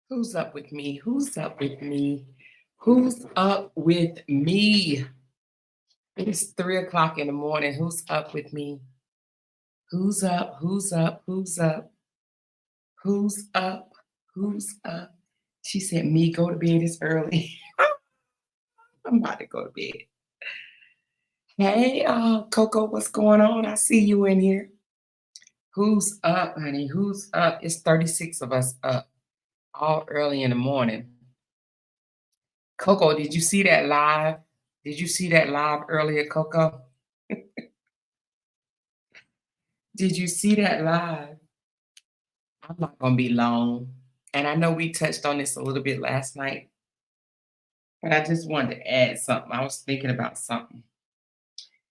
Who's up with me? Who's up with me? Who's up with me? It's 3 o'clock in the morning. Who's up with me? Who's up? Who's up? Who's up? Who's up? Who's up? She said, me go to bed this early. I'm about to go to bed. Hey, Coco, what's going on? I see you in here. Who's up, honey? Who's up? It's 36 of us up all early in the morning. Coco, did you see that live? Did you see that live earlier, Coco? Did you see that live? I'm not gonna be long. And I know we touched on this a little bit last night, but I just wanted to add something. I was thinking about something.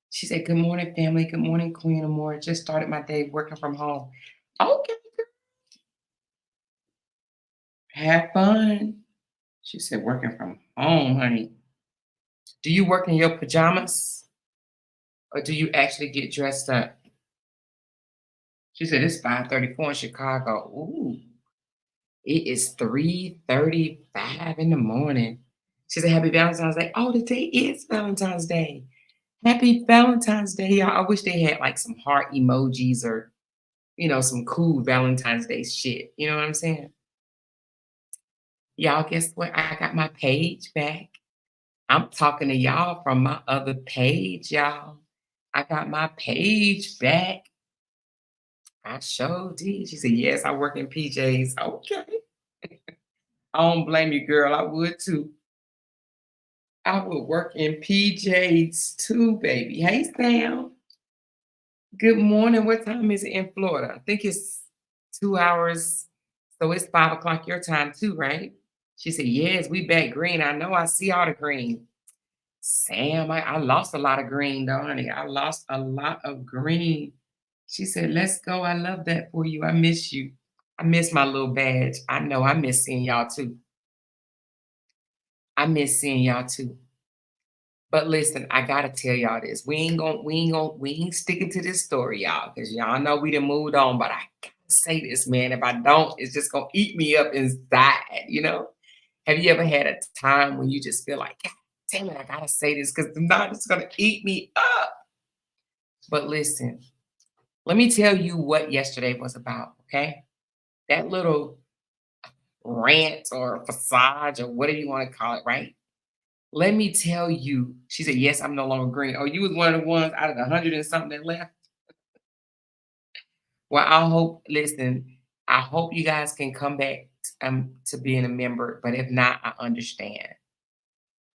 She said, good morning, family. Good morning, Queen Amore. Just started my day working from home. Okay, girl. Have fun. She said, working from home, honey. Do you work in your pajamas or do you actually get dressed up? She said, it's 5:34 in Chicago. Ooh. It is 3:35 in the morning. She said, Happy Valentine's Day. Oh, the day is Valentine's Day. Happy Valentine's Day, y'all. I wish they had like some heart emojis or, some cool Valentine's Day shit. You know what I'm saying? Y'all, guess what? I got my page back. I'm talking to y'all from my other page, y'all. I got my page back. I sure did. She said, Yes, I work in PJs. Okay. I don't blame you, girl. I would too. I would work in PJs too, baby. Hey, Sam. Good morning. What time is it in Florida? I think it's 2 hours. So it's 5 o'clock your time too, right? She said, Yes, we back green. I know I see all the green. Sam, I lost a lot of green, though, honey. I lost a lot of green. She said, Let's go. I love that for you. I miss you. I miss my little badge. I know I miss seeing y'all too. I miss seeing y'all too. But listen, I gotta tell y'all this. We ain't sticking to this story, y'all, because y'all know we done moved on. But I gotta say this, man. If I don't, it's just gonna eat me up inside. Have you ever had a time when you just feel like, God damn it, I gotta say this because if not, it's gonna eat me up. But listen, let me tell you what yesterday was about, okay? That little rant or facade or whatever you want to call it, right? Let me tell you, she said, Yes, I'm no longer green. Oh, you was one of the ones out of the 100 and something that left? Well, I hope you guys can come back to being a member, but if not, I understand.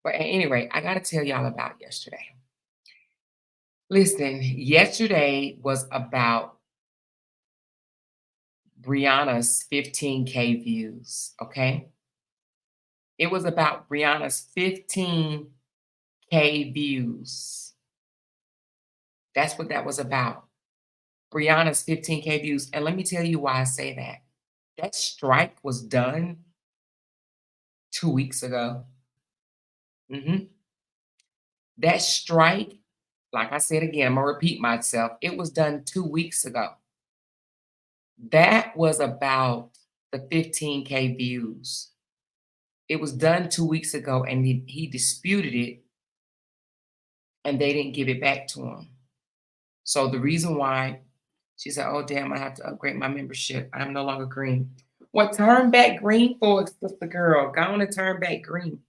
But at any rate, I got to tell y'all about yesterday. Listen, yesterday was about Brianna's 15K views, okay? It was about Brianna's 15K views. That's what that was about. Brianna's 15K views. And let me tell you why I say that. That strike was done 2 weeks ago. Mhm. That strike, like I said again, I'm going to repeat myself. It was done 2 weeks ago. That was about the 15K views. It was done 2 weeks ago and he disputed it and they didn't give it back to him. So the reason why she said, Oh, damn, I have to upgrade my membership. I'm no longer green. What turn back green for, sister girl? Go on and turn back green.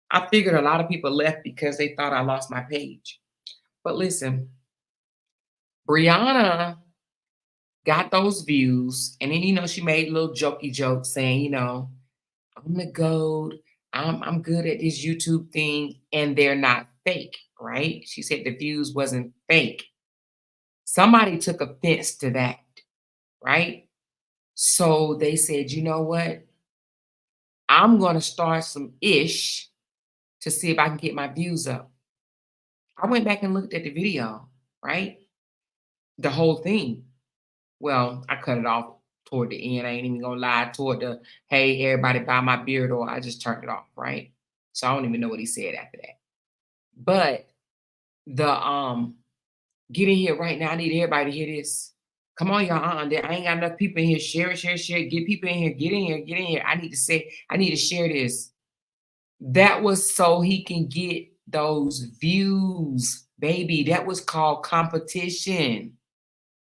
I figured a lot of people left because they thought I lost my page. But listen, Brianna got those views, and then she made little jokey jokes saying, I'm the goat. I'm good at this YouTube thing, and they're not fake, right? She said the views wasn't fake. Somebody took offense to that, right? So they said, you know what? I'm gonna start some ish to see if I can get my views up. I went back and looked at the video, right? The whole thing. Well, I cut it off toward the end. I ain't even gonna lie. Toward the hey, everybody buy my beard oil, I just turned it off, right? So I don't even know what he said after that. But the get in here right now. I need everybody to hear this. Come on, y'all. I ain't got enough people in here. Share it, share, share. Get people in here. Get in here. Get in here. I need to share this. That was so he can get those views, baby. That was called competition.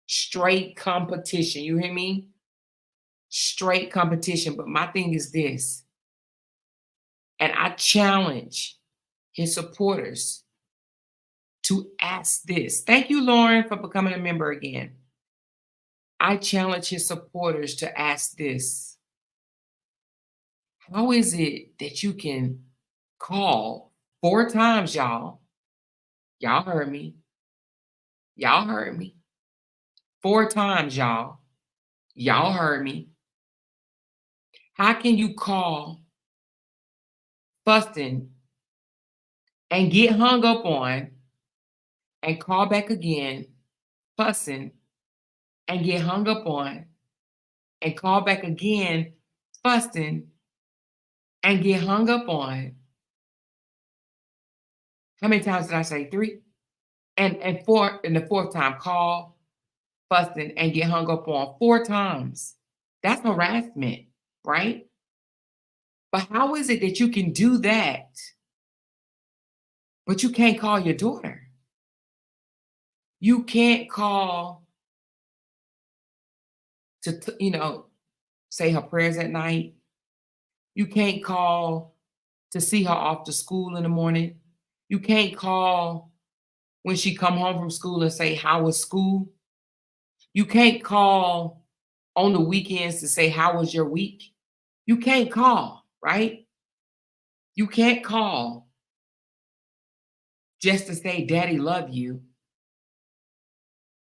Straight competition. You hear me? Straight competition. But my thing is this, and I challenge his supporters to ask this. Thank you, Lauren, for becoming a member again. I challenge his supporters to ask this. How is it that you can call 4 times, y'all? Y'all heard me. Y'all heard me. 4 times, y'all. Y'all heard me. How can you call fussing and get hung up on and call back again, fussing and get hung up on and call back again, fussing and get hung up on? How many times did I say? 3? And 4, and the 4th time, call, fussing, and get hung up on 4 times. That's harassment, right? But how is it that you can do that, but you can't call your daughter? You can't call to, say her prayers at night. You can't call to see her off to school in the morning. You can't call when she come home from school and say, "How was school?" You can't call on the weekends to say, "How was your week?" You can't call, right? You can't call just to say, "Daddy love you,"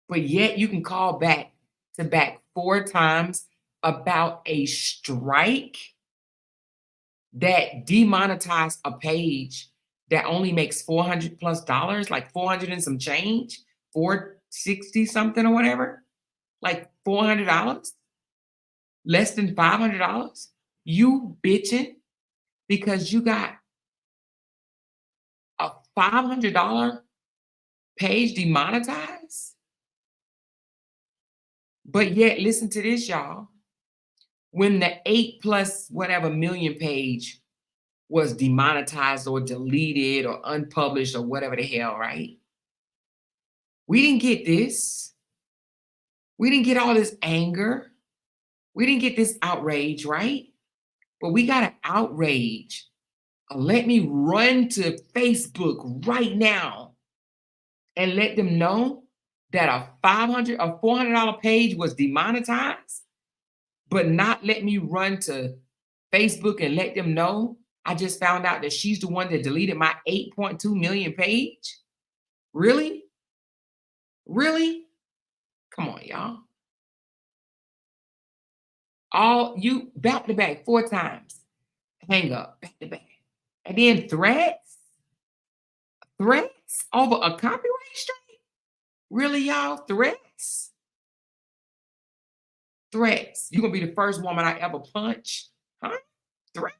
but yet you can call back to back 4 times about a strike that demonetized a page that only makes 400 plus dollars, like 400 and some change, 460 something or whatever, like $400, less than $500. You bitching because you got a $500 page demonetized? But yet, listen to this, y'all. When the 8 plus whatever million page was demonetized or deleted or unpublished or whatever the hell, right? We didn't get this. We didn't get all this anger. We didn't get this outrage, right? But we got an outrage. Let me run to Facebook right now and let them know that a $400 page was demonetized, but not let me run to Facebook and let them know I just found out that she's the one that deleted my 8.2 million page? Really? Really? Come on, y'all. All you back to back 4 times. Hang up, back to back. And then threats? Threats over a copyright strike? Really, y'all? Threats? Threats. You gonna be the first woman I ever punch? Huh? Threat?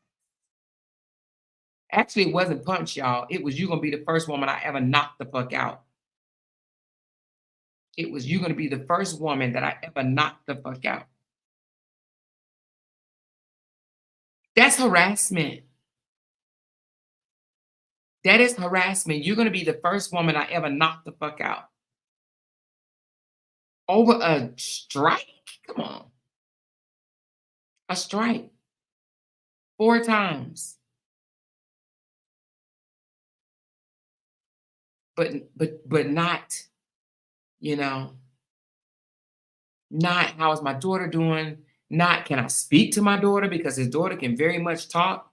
Actually, it wasn't punch, y'all. It was you gonna be the first woman I ever knocked the fuck out. It was you gonna be the first woman that I ever knocked the fuck out. That's harassment. That is harassment. You're gonna be the first woman I ever knocked the fuck out. Over a strike? Come on. A strike. 4 times. But not, you know, not how is my daughter doing? Not can I speak to my daughter because his daughter can very much talk.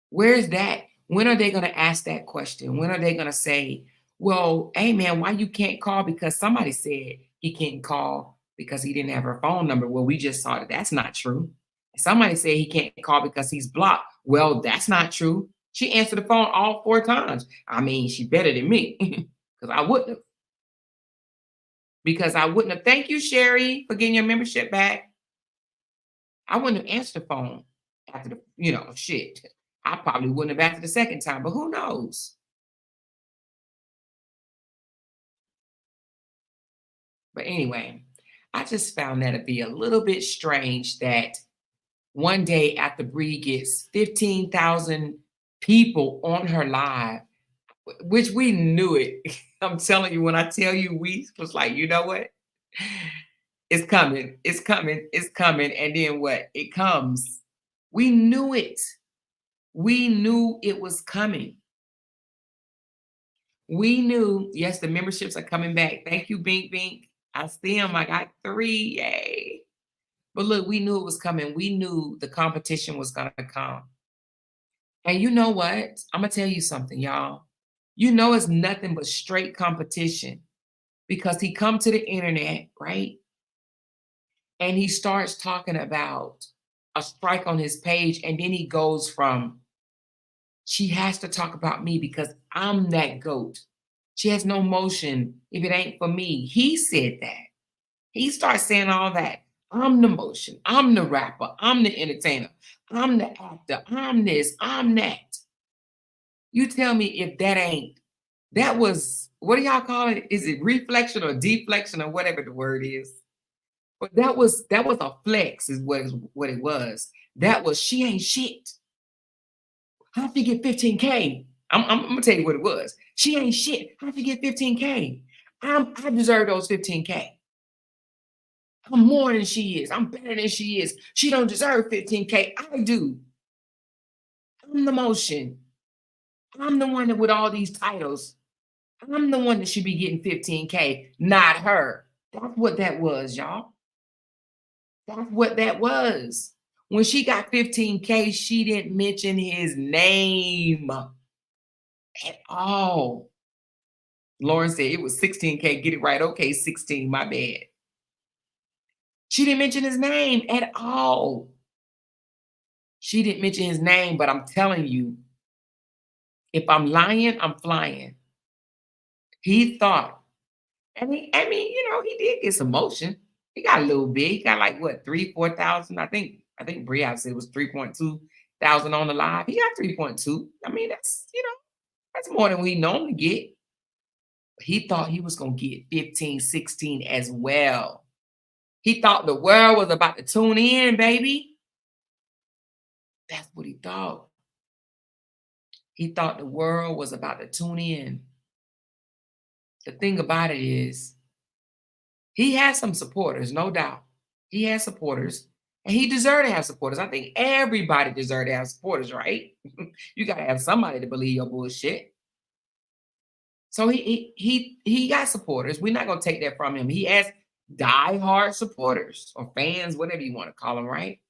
Where's that? When are they gonna ask that question? When are they gonna say, well, hey man, why you can't call? Because somebody said he can't call because he didn't have her phone number. Well, we just saw that that's not true. Somebody said he can't call because he's blocked. Well, that's not true. She answered the phone all 4 times. I mean, she's better than me because I wouldn't have. Because I wouldn't have. Thank you, Sherry, for getting your membership back. I wouldn't have answered the phone after the, shit. I probably wouldn't have answered the second time, but who knows? But anyway, I just found that to be a little bit strange that one day after Bree gets 15,000 people on her live, which we knew it. I'm telling you, when I tell you, we was like, you know what? It's coming, it's coming, it's coming. And then what? It comes. We knew it. We knew it was coming. We knew, yes, the memberships are coming back. Thank you, Bink Bink. I see them. I got 3. Yay. But look, we knew it was coming. We knew the competition was going to come. And you know what? I'm going to tell you something, y'all. You know it's nothing but straight competition because he come to the internet, right? And he starts talking about a strike on his page, and then he goes from, she has to talk about me because I'm that goat. She has no motion if it ain't for me. He said that. He starts saying all that. I'm the motion. I'm the rapper. I'm the entertainer. I'm the actor. I'm this. I'm that. You tell me if that ain't, that was, what do y'all call it? Is it reflection or deflection or whatever the word is? But that was a flex, is what it was. That was, she ain't shit. How'd you get 15K? I'm gonna tell you what it was. She ain't shit. How'd you get 15K? I deserve those 15K. I'm more than she is. I'm better than she is. She don't deserve 15K. I do. I'm the motion. I'm the one that with all these titles. I'm the one that should be getting 15K, not her. That's what that was, y'all. That's what that was. When she got 15K, she didn't mention his name at all. Lauren said it was 16K. Get it right. Okay, 16. My bad. She didn't mention his name at all. She didn't mention his name, but I'm telling you, if I'm lying, I'm flying. He thought, I mean, he did get some motion. He got a little bit. He got like what, 3, 4,000. I think Brielle said it was 3.2 thousand on the live. He got 3.2. I mean, that's more than we normally get. He thought he was gonna get 15, 16 as well. He thought the world was about to tune in, baby. That's what he thought. He thought the world was about to tune in. The thing about it is, he has some supporters, no doubt. He has supporters, and he deserved to have supporters. I think everybody deserved to have supporters, right? You gotta have somebody to believe your bullshit. So he got supporters. We're not gonna take that from him. He has diehard supporters or fans, whatever you want to call them, right?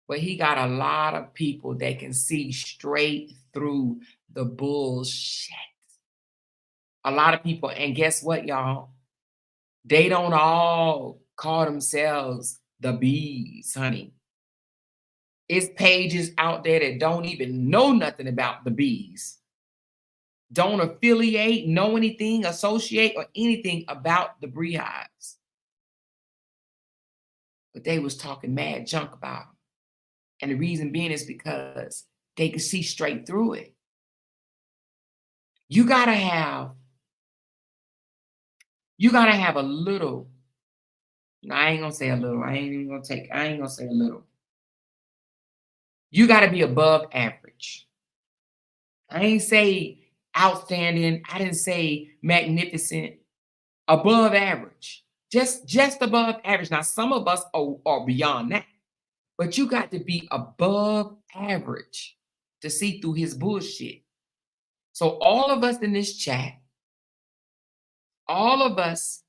But he got a lot of people that can see straight through the bullshit. A lot of people, and guess what, y'all? They don't all call themselves the bees, honey. It's pages out there that don't even know nothing about the bees, don't affiliate, know anything, associate, or anything about the beehives. But they was talking mad junk about them. And the reason being is because they could see straight through it. You gotta have, you gotta have a little. No, I ain't gonna say a little. I ain't gonna say a little. You gotta be above average. I ain't say outstanding. I didn't say magnificent. Above average. Just above average. Now, some of us are beyond that, but you got to be above average to see through his bullshit. So all of us in this chat, all of us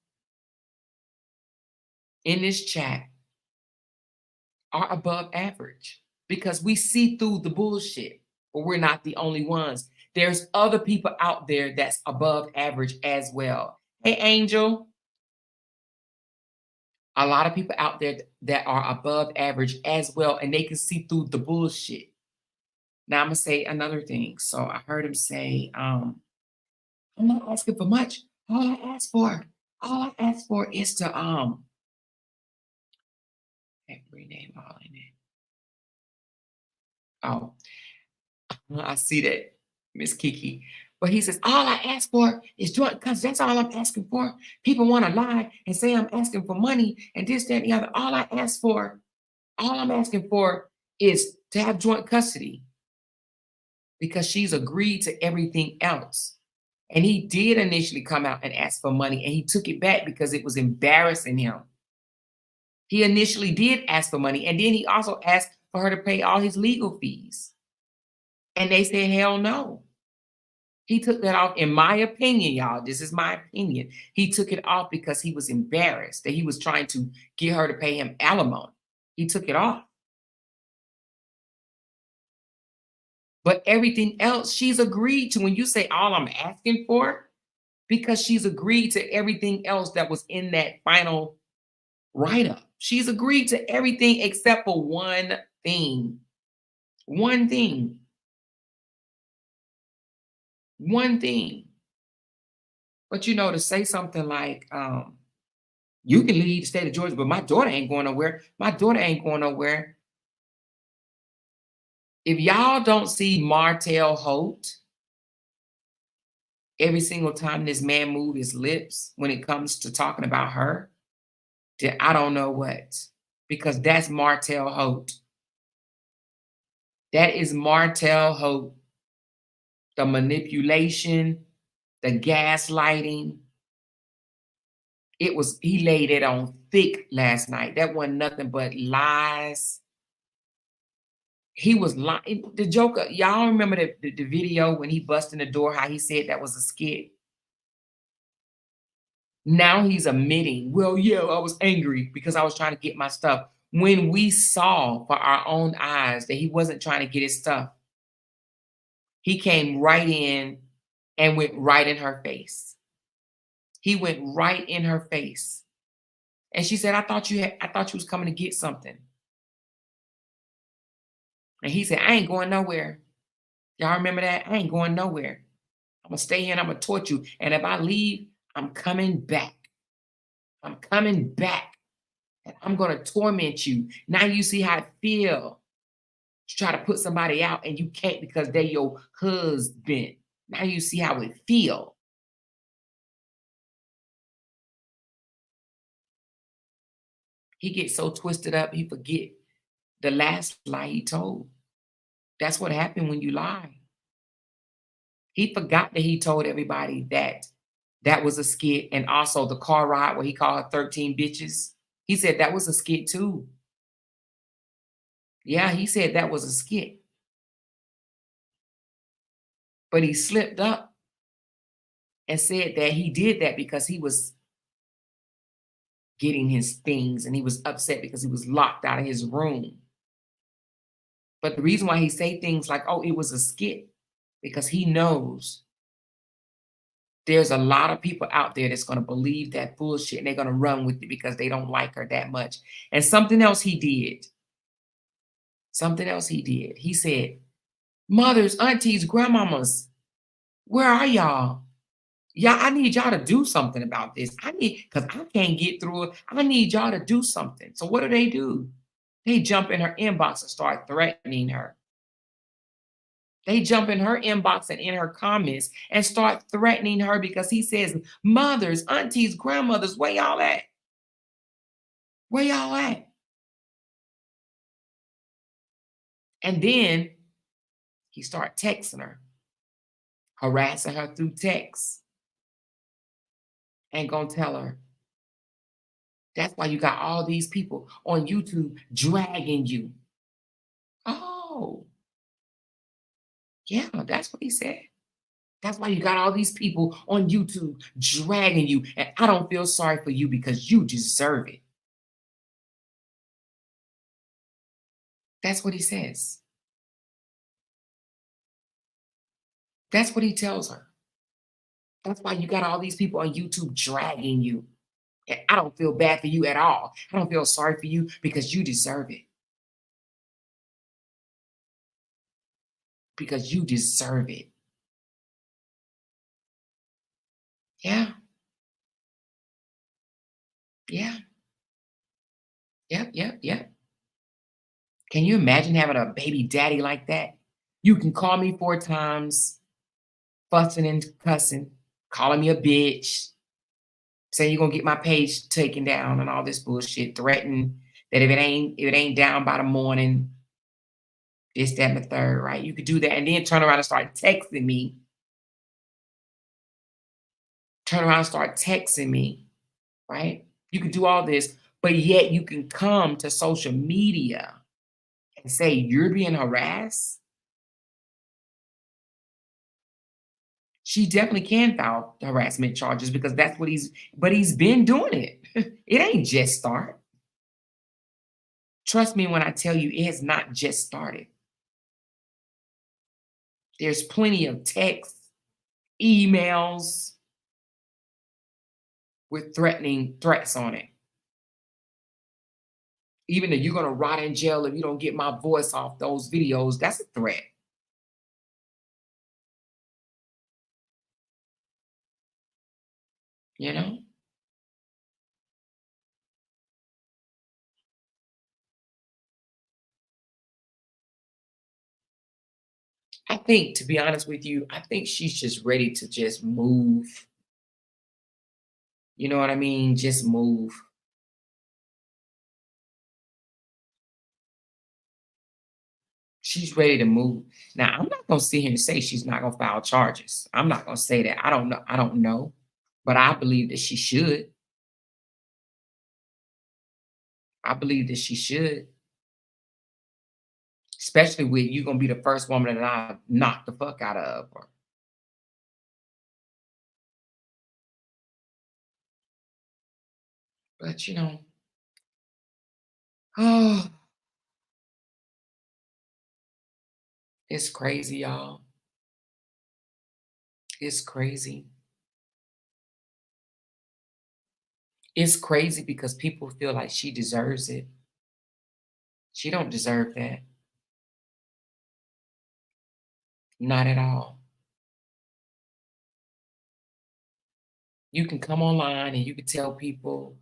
in this chat are above average because we see through the bullshit, but we're not the only ones. There's other people out there that's above average as well. Hey, Angel, a lot of people out there that are above average as well, and they can see through the bullshit. Now I'm gonna say another thing. So I heard him say, I'm not asking for much. All I ask for is to rename all in it. Oh, I see that, Miss Kiki. But he says, all I ask for is joint because that's all I'm asking for. People want to lie and say I'm asking for money and this, that, and the other. All I'm asking for is to have joint custody because she's agreed to everything else. And he did initially come out and ask for money, and he took it back because it was embarrassing him. He initially did ask for money, and then he also asked for her to pay all his legal fees. And they said, hell no. He took that off, in my opinion, y'all. This is my opinion. He took it off because he was embarrassed that he was trying to get her to pay him alimony. He took it off. But everything else, she's agreed to. When you say all I'm asking for, because she's agreed to everything else that was in that final write up. She's agreed to everything except for one thing. One thing. One thing. But to say something like, you can leave the state of Georgia, but my daughter ain't going nowhere. My daughter ain't going nowhere. If y'all don't see Martell Holt every single time this man move his lips when it comes to talking about her, then I don't know what. Because that's Martell Holt. That is Martell Holt. The manipulation, the gaslighting. He laid it on thick last night. That wasn't nothing but lies. He was lying. The Joker, y'all remember the video when he bust in the door, how he said that was a skit? Now he's admitting, well, yeah, I was angry because I was trying to get my stuff. When we saw for our own eyes that he wasn't trying to get his stuff, he came right in and went right in her face. He went right in her face. And she said, I thought you was coming to get something. And he said, I ain't going nowhere. Y'all remember that? I ain't going nowhere. I'm gonna stay here and I'm gonna torture you. And if I leave, I'm coming back. I'm coming back. And I'm gonna torment you. Now you see how it feel to try to put somebody out and you can't because they're your husband. Now you see how it feel. He gets so twisted up, he forget the last lie he told. That's what happened when you lie. He forgot that he told everybody that that was a skit, and also the car ride where he called her 13 bitches. He said that was a skit too. Yeah, he said that was a skit. But he slipped up and said that he did that because he was getting his things and he was upset because he was locked out of his room. But the reason why he say things like, oh, it was a skit, because he knows there's a lot of people out there that's going to believe that bullshit and they're going to run with it because they don't like her that much. And something else he did. He said, mothers, aunties, grandmamas, where are y'all? Yeah, I need y'all to do something about this. Because I can't get through it. I need y'all to do something. So what do? They jump in her inbox and start threatening her. They jump in her inbox and in her comments and start threatening her because he says, mothers, aunties, grandmothers, where y'all at? Where y'all at? And then he start texting her, harassing her through text. And gonna tell her, that's why you got all these people on YouTube dragging you. Oh, yeah, that's what he said. That's why you got all these people on YouTube dragging you. And I don't feel sorry for you because you deserve it. That's what he says. That's what he tells her. That's why you got all these people on YouTube dragging you. And I don't feel bad for you at all. I don't feel sorry for you because you deserve it. Because you deserve it. Yeah. Yeah. Yep. Yep. Yep. Can you imagine having a baby daddy like that? You can call me 4 times. fussing and cussing, calling me a bitch, saying you're gonna get my page taken down and all this bullshit, threatening that if it ain't down by the morning, this, that, and the third, right? You could do that and then turn around and start texting me, turn around and start texting me, right? You can do all this, but yet you can come to social media and say you're being harassed. She definitely can file harassment charges because that's what he's been doing it. It ain't just start. Trust me when I tell you it has not just started. There's plenty of texts, emails with threatening threats on it. Even that you're gonna rot in jail if you don't get my voice off those videos, that's a threat, you know? I think, to be honest with you, I think she's just ready to just move. You know what I mean? Just move. She's ready to move. Now, I'm not gonna sit here and say she's not gonna file charges. I'm not gonna say that. I don't know. I don't know. But I believe that she should. I believe that she should. Especially with you gonna be the first woman that I knock the fuck out of her. But oh, it's crazy, y'all. It's crazy. It's crazy because people feel like she deserves it. She don't deserve that. Not at all. You can come online and you can tell people,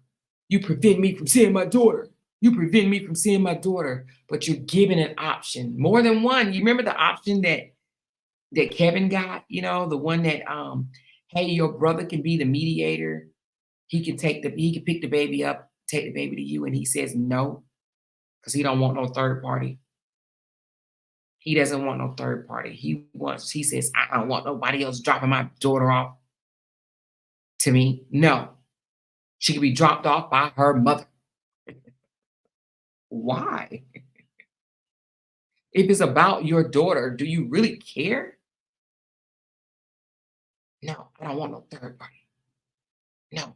"You prevent me from seeing my daughter. You prevent me from seeing my daughter," but you're giving an option, more than one. You remember the option that Kevin got, the one that, "Hey, your brother can be the mediator. He can pick the baby up, take the baby to you," and he says no, because he don't want no third party. He doesn't want no third party. He says, "I don't want nobody else dropping my daughter off to me. No, she can be dropped off by her mother." Why? If it's about your daughter, do you really care? No, I don't want no third party. No,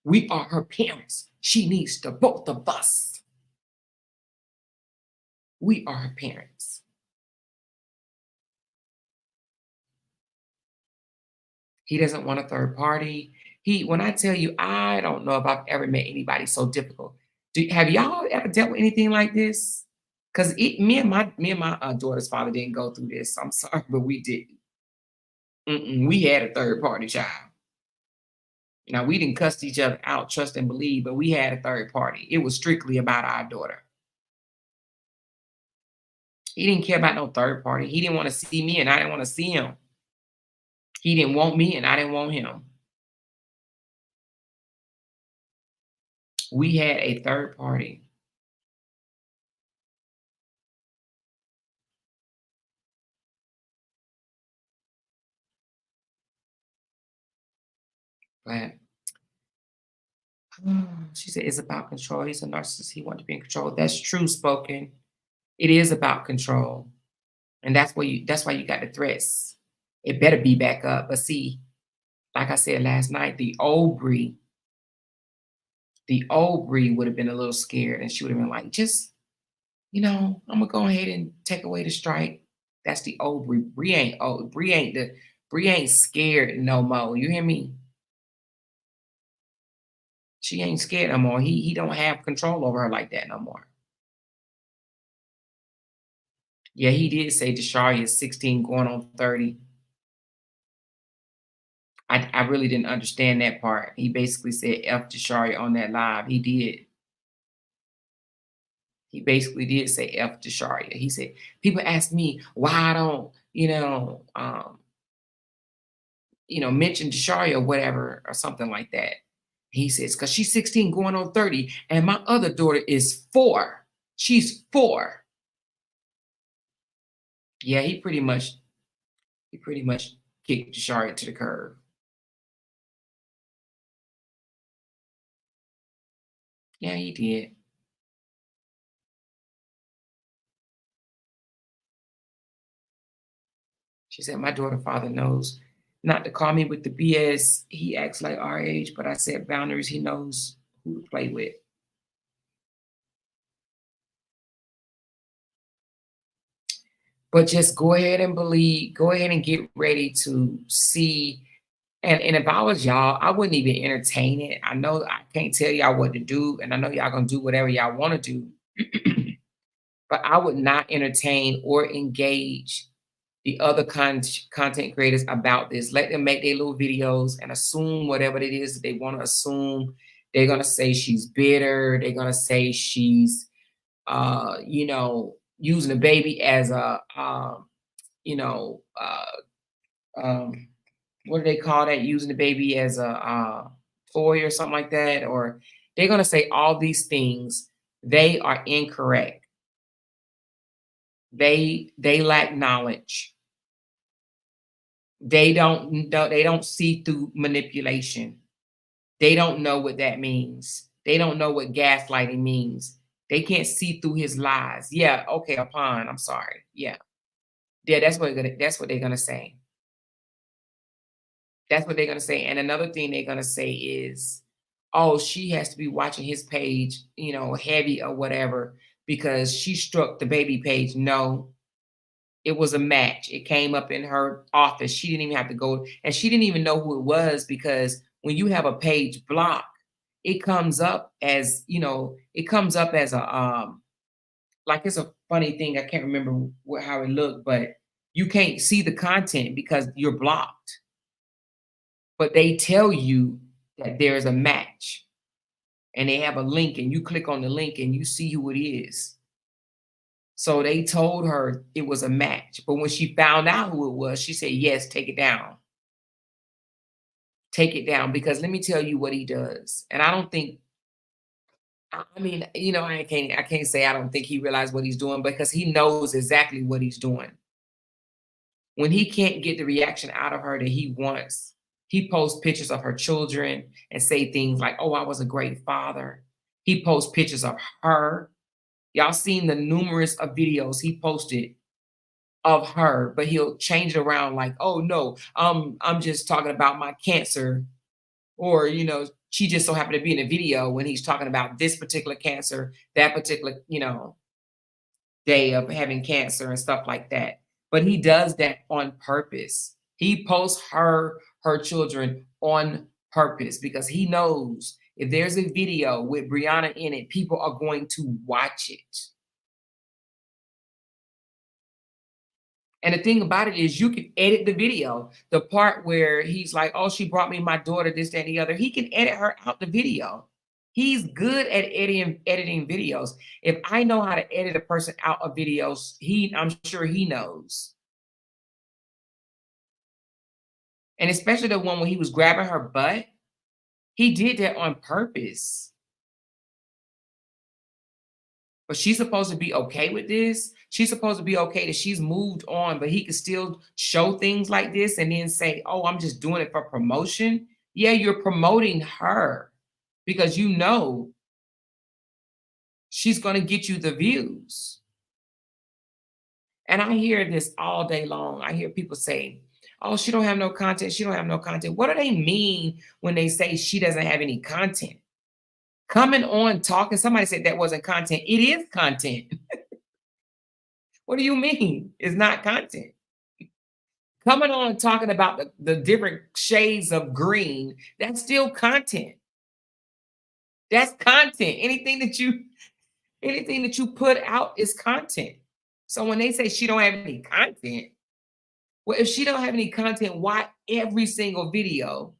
we are her parents. She needs the both of us. We are her parents. He doesn't want a third party. When I tell you, I don't know if I've ever met anybody so difficult. Have y'all ever dealt with anything like this? Because me and my daughter's father didn't go through this. I'm sorry, but we didn't. Mm-mm, we had a third party child. Now we didn't cuss each other out, trust and believe, but we had a third party. It was strictly about our daughter. He didn't care about no third party. He didn't want to see me, and I didn't want to see him. He didn't want me, and I didn't want him. We had a third party. But she said it's about control. He's a narcissist. He wants to be in control. That's true spoken. It is about control. And that's why you got the threats. It better be back up. But see, like I said last night, the old Bree would have been a little scared and she would have been like, just, I'm gonna go ahead and take away the strike. That's the old Bree. Bree ain't old. Bree ain't scared no more. You hear me? She ain't scared no more. He don't have control over her like that no more. Yeah, he did say Desharia is 16 going on 30. I really didn't understand that part. He basically said F Desharia on that live. He did. He basically did say F Desharia. He said, people ask me why I don't, you know, mention Desharia or whatever or something like that. He says, because she's 16 going on 30, and my other daughter is 4. She's 4. Yeah, he pretty much kicked Desharia to the curb. Yeah, he did. She said, my daughter father knows not to call me with the BS. He acts like our age, but I set boundaries. He knows who to play with. But just go ahead and get ready to see. And if I was y'all, I wouldn't even entertain it. I know I can't tell y'all what to do, and I know y'all gonna do whatever y'all want to do. But I would not entertain or engage the other content creators about this. Let them make their little videos and assume whatever it is that they want to assume. They're gonna say she's bitter. They're gonna say she's, using the baby as a, you know, um, what do they call that? Using the baby as a toy or something like that. Or they're gonna say all these things. They are incorrect. They lack knowledge. They don't see through manipulation. They don't know what that means. They don't know what gaslighting means. They can't see through his lies. Yeah, okay, upon. I'm sorry. Yeah. Yeah, that's what they're gonna say. That's what they're gonna say. And another thing they're gonna say is, oh, she has to be watching his page, heavy or whatever, because she struck the baby page. No, it was a match. It came up in her office. She didn't even have to go, and she didn't even know who it was because when you have a page block, it comes up as a like it's a funny thing. I can't remember how it looked, but you can't see the content because you're blocked. But they tell you that there's a match and they have a link, and you click on the link and you see who it is. So they told her it was a match. But when she found out who it was, she said, yes, take it down. Take it down. Because let me tell you what he does. And I don't think, I mean, I can't say I don't think he realized what he's doing because he knows exactly what he's doing. When he can't get the reaction out of her that he wants, he posts pictures of her children and say things like, oh, I was a great father. He posts pictures of her. Y'all seen the numerous of videos he posted of her, but he'll change it around like, "Oh no, I'm just talking about my cancer," or she just so happened to be in a video when he's talking about this particular cancer, that particular day of having cancer and stuff like that. But he does that on purpose. He posts her children on purpose because he knows if there's a video with Brianna in it, people are going to watch it. And the thing about it is you can edit the video. The part where he's like, "Oh, she brought me my daughter, this, that, and the other." He can edit her out the video. He's good at editing videos. If I know how to edit a person out of videos, I'm sure he knows. And especially the one when he was grabbing her butt, he did that on purpose. But she's supposed to be okay with this. She's supposed to be okay that she's moved on, but he can still show things like this and then say, "Oh, I'm just doing it for promotion." Yeah, you're promoting her because you know she's going to get you the views. And I hear this all day long. I hear people say, "Oh, she don't have no content. She don't have no content." What do they mean when they say she doesn't have any content? Coming on talking, somebody said that wasn't content. It is content. What do you mean? It's not content. Coming on and talking about the different shades of green, that's still content. That's content. Anything that you put out is content. So when they say she don't have any content, well, if she don't have any content, why every single video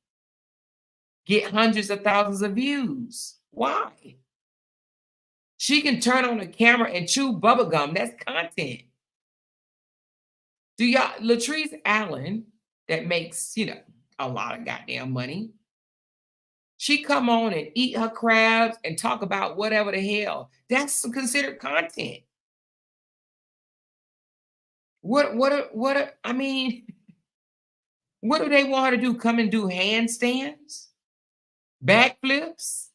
get hundreds of thousands of views? Why? She can turn on the camera and chew bubble gum. That's content. Do y'all Latrice Allen that makes, a lot of goddamn money. She come on and eat her crabs and talk about whatever the hell. That's considered content. I mean, what do they want her to do? Come and do handstands? Backflips?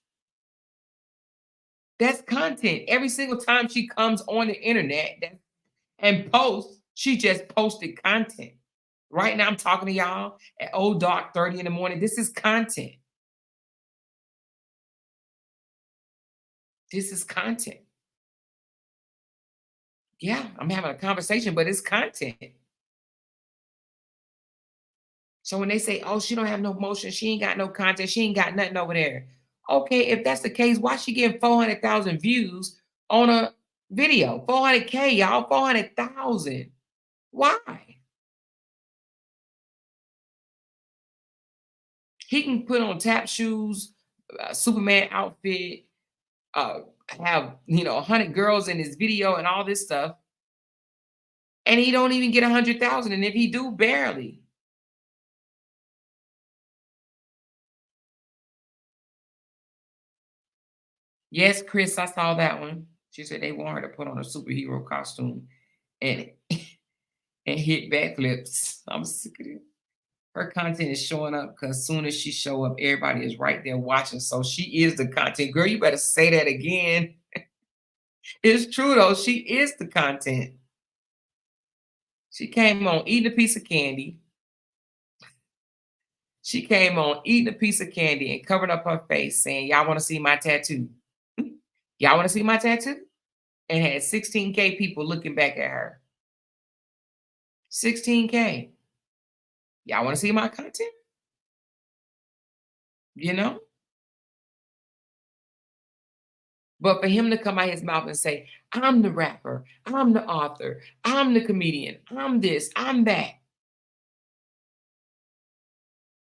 That's content. Every single time she comes on the internet and posts, she just posted content. Right now, I'm talking to y'all at old dark 30 in the morning. This is content. This is content. Yeah, I'm having a conversation, but it's content. So when they say, "Oh, she don't have no motion, she ain't got no content, she ain't got nothing over there." Okay, if that's the case, why she getting 400,000 views on a video? 400K, y'all, 400,000. Why? He can put on tap shoes, Superman outfit, uh, have 100 girls in his video and all this stuff, and he don't even get 100,000. And if he do, barely. Yes, Chris, I saw that one. She said they want her to put on a superhero costume and and hit backflips. I'm sick of it. Her content is showing up because as soon as she show up, everybody is right there watching. So she is the content. Girl, you better say that again. It's true though. She is the content. She came on eating a piece of candy. She came on eating a piece of candy and covering up her face saying, "Y'all want to see my tattoo? Y'all want to see my tattoo?" And had 16K people looking back at her. 16K. Y'all want to see my content? You know? But for him to come out his mouth and say, "I'm the rapper, I'm the author, I'm the comedian, I'm this, I'm that."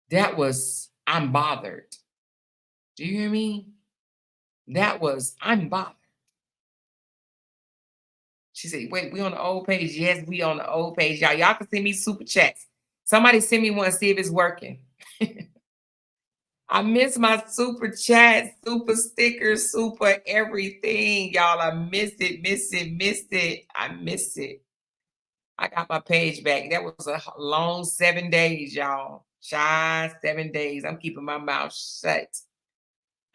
That was, I'm bothered. Do you hear me? That was, I'm bothered. She said, "Wait, we on the old page?" Yes, we on the old page. Y'all can send me super chats. Somebody send me one, see if it's working. I miss my super chat, super stickers, super everything. Y'all, I miss it, miss it, missed it. I miss it. I got my page back. That was a long 7 days, y'all. Shy 7 days. I'm keeping my mouth shut.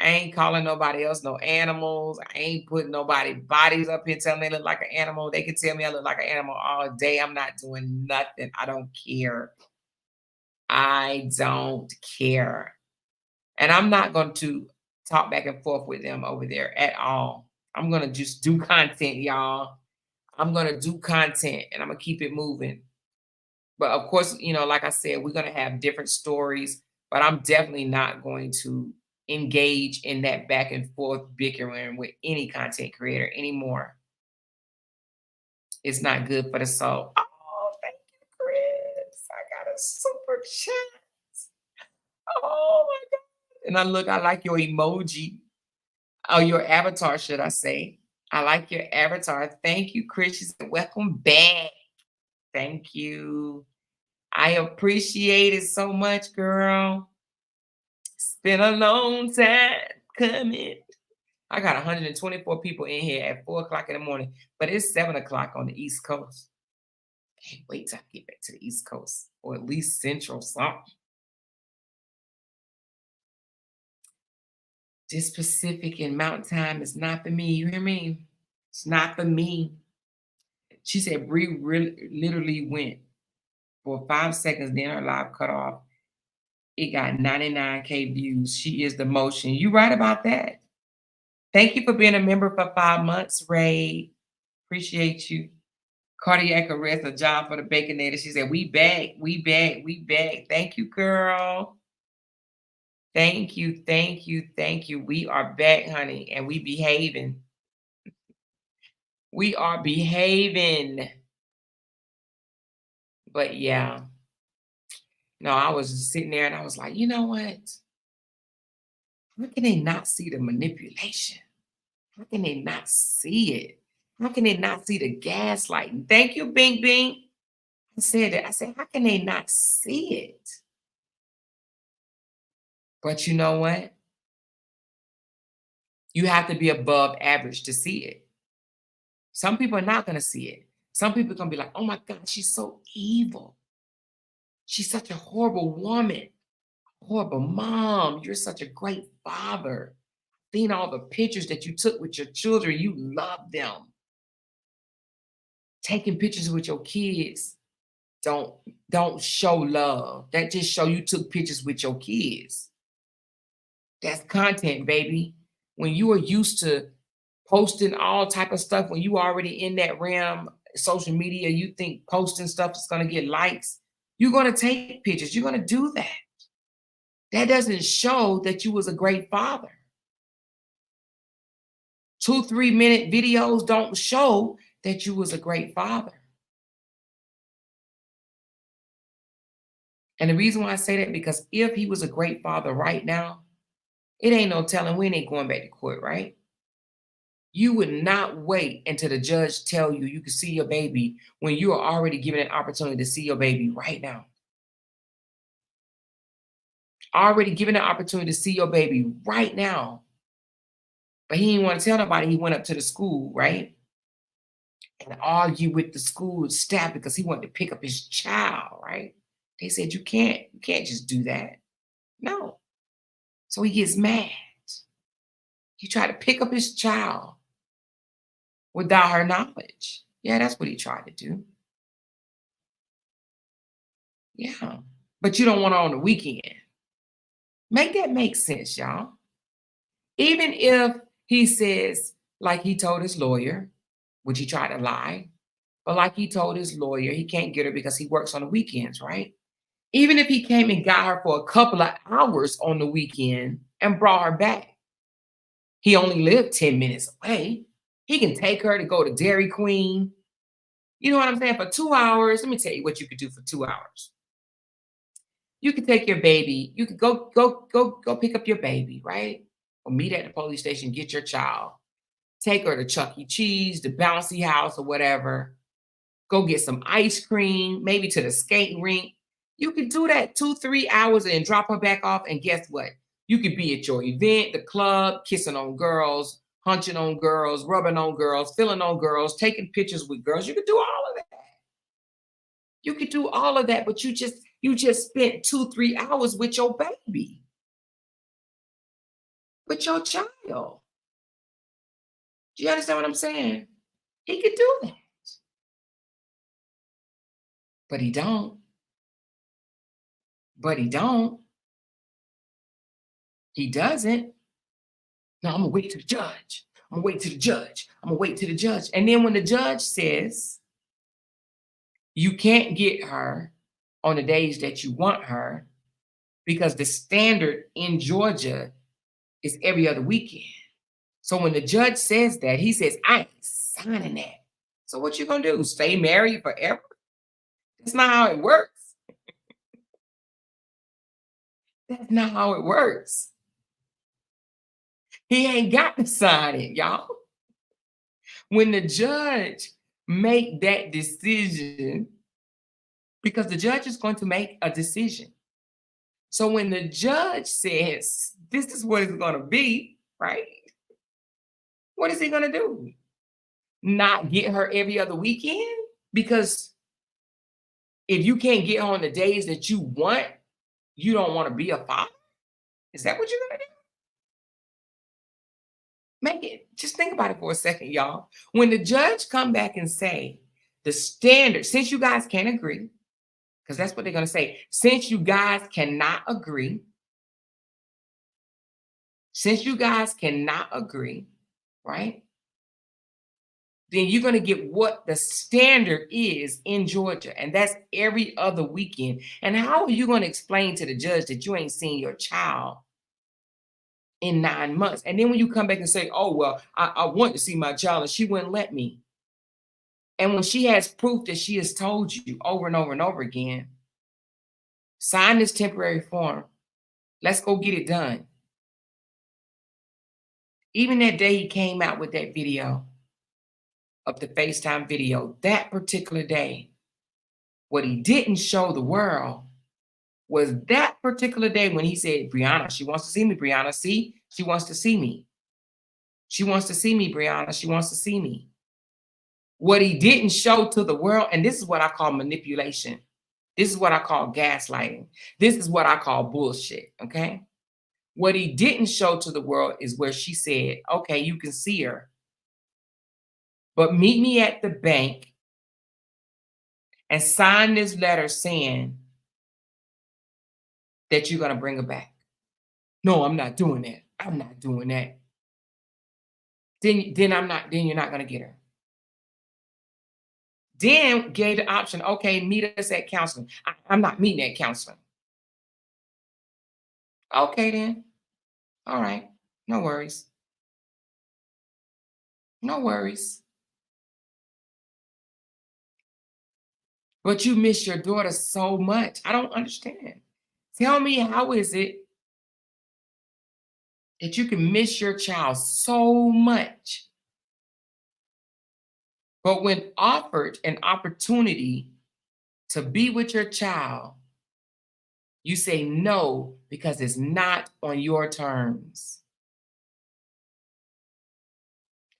I ain't calling nobody else no animals. I ain't putting nobody bodies up here telling they look like an animal. They can tell me I look like an animal all day. I'm not doing nothing. I don't care. I don't care. And I'm not going to talk back and forth with them over there at all. I'm going to just do content, y'all. I'm going to do content and I'm going to keep it moving. But of course, like I said, we're going to have different stories, but I'm definitely not going to engage in that back and forth bickering with any content creator anymore. It's not good for the soul. Oh, thank you, Chris. I got a super chat. Oh my God. And I like your emoji. Oh, your avatar, should I say. I like your avatar. Thank you, Chris. She said, "Welcome back." Thank you. I appreciate it so much, girl. It's been a long time coming. I got 124 people in here at 4 o'clock in the morning, but it's 7 o'clock on the East Coast. Can't wait till I get back to the East Coast, or at least Central something. This Pacific and Mountain Time is not for me. You hear me? It's not for me. She said Bree really literally went for 5 seconds, then her live cut off. It got 99K views. She is the motion. You right about that. Thank you for being a member for 5 months, Ray. Appreciate you. Cardiac arrest, a job for the Baconator. She said, "We back, we back, we back." Thank you, girl. Thank you, thank you, thank you. We are back, honey, and we behaving. We are behaving. But yeah, no, I was just sitting there and I was like, you know what? How can they not see the manipulation? How can they not see it? How can they not see the gaslighting? Thank you, Bing Bing. said that. I said, how can they not see it? But you know what? You have to be above average to see it. Some people are not going to see it. Some people are going to be like, oh my God, she's so evil. She's such a horrible woman, horrible mom. You're such a great father. Seeing all the pictures that you took with your children, you love them. Taking pictures with your kids don't don't show love. That just show you took pictures with your kids. That's content, baby. When you are used to posting all type of stuff, when you already in that realm, social media, you think posting stuff is going to get likes. You're going to take pictures. You're going to do that. That doesn't show that you was a great father. 2-3 minute videos don't show that you was a great father. And the reason why I say that, because if he was a great father right now, it ain't no telling when they going back to court, right? You would not wait until the judge tell you you can see your baby when you are already given an opportunity to see your baby right now. Already given an opportunity to see your baby right now. But he didn't want to tell nobody he went up to the school, right? And argue with the school staff because he wanted to pick up his child, right? They said you can't just do that. No. So he gets mad. He tried to pick up his child without her knowledge. Yeah, that's what he tried to do. Yeah. But you don't want her on the weekend. Make that make sense, y'all. Even if he says, like he told his lawyer, which he tried to lie, but like he told his lawyer, he can't get her because he works on the weekends, right? Even if he came and got her for a couple of hours on the weekend and brought her back, he only lived 10 minutes away. He can take her to go to Dairy Queen. You know what I'm saying? For 2 hours, let me tell you what you could do for 2 hours. You could take your baby. You could go pick up your baby, right? Or meet at the police station, get your child. Take her to Chuck E. Cheese, the bouncy house, or whatever. Go get some ice cream, maybe to the skating rink. You could do that 2-3 hours and drop her back off. And guess what? You could be at your event, the club, kissing on girls, hunching on girls, rubbing on girls, feeling on girls, taking pictures with girls. You could do all of that. You could do all of that, but you just spent 2-3 hours with your baby, with your child. Do you understand what I'm saying? He could do that, but he don't. But he don't. He doesn't. No, I'm gonna wait to the judge. I'm gonna wait to the judge. I'm gonna wait to the judge. And then when the judge says you can't get her on the days that you want her, because the standard in Georgia is every other weekend. So when the judge says that, he says, I ain't signing that. So what you gonna do? Stay married forever? That's not how it works. That's not how it works. He ain't got to sign it, y'all. When the judge make that decision, because the judge is going to make a decision. So when the judge says this is what it's going to be, right? What is he going to do? Not get her every other weekend? Because if you can't get her on the days that you want, you don't want to be a father? Is that what you're going to do? Make it, just think about it for a second, y'all. When the judge come back and say the standard, since you guys can't agree, because that's what they're going to say, since you guys cannot agree, right? Then you're going to get what the standard is in Georgia, and that's every other weekend. And how are you going to explain to the judge that you ain't seen your child in 9 months? And then when you come back and say, oh, well, I want to see my child and she wouldn't let me. And when she has proof that she has told you over and over and over again, sign this temporary form. Let's go get it done. Even that day he came out with that video of the FaceTime video, that particular day, What he didn't show the world was that particular day when he said, Brianna, she wants to see me, Brianna. See, she wants to see me. She wants to see me, Brianna. She wants to see me. What he didn't show to the world, and this is what I call manipulation. This is what I call gaslighting. This is what I call bullshit. Okay. What he didn't show to the world is where she said, okay, you can see her, but meet me at the bank and sign this letter saying that you're going to bring her back. No, I'm not doing that. I'm not doing that. Then you're not going to get her. Then gave the option, okay, meet us at counseling. I'm not meeting at counseling. Okay, then. All right. No worries. No worries. But you miss your daughter so much. I don't understand. Tell me, how is it that you can miss your child so much, but when offered an opportunity to be with your child, you say no because it's not on your terms?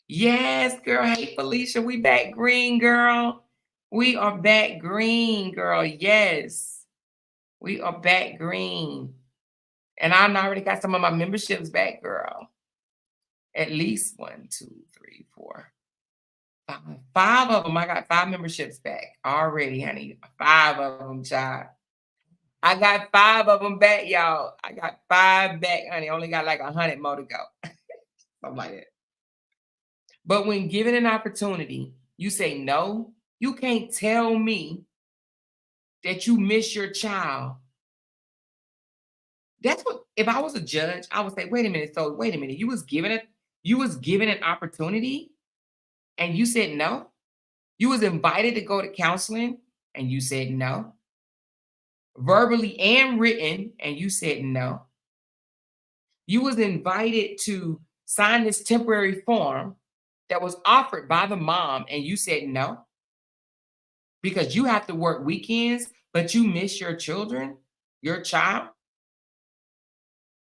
Yes, girl. Hey, Felicia, we back green, girl. We are back green, girl. Yes, we are back green. And I already got some of my memberships back, girl. At least one, two, three, four, five. Five of them. I got five memberships back already, honey. Five of them, child. I got five of them back, y'all. I got five back, honey. Only got like 100 more to go. Something like that. But when given an opportunity, you say no. You can't tell me that you miss your child. That's what, if I was a judge, I would say, wait a minute. So wait a minute. You was given an opportunity and you said no. You was invited to go to counseling and you said no. Verbally and written, and you said no. You was invited to sign this temporary form that was offered by the mom and you said no because you have to work weekends, but you miss your children, your child.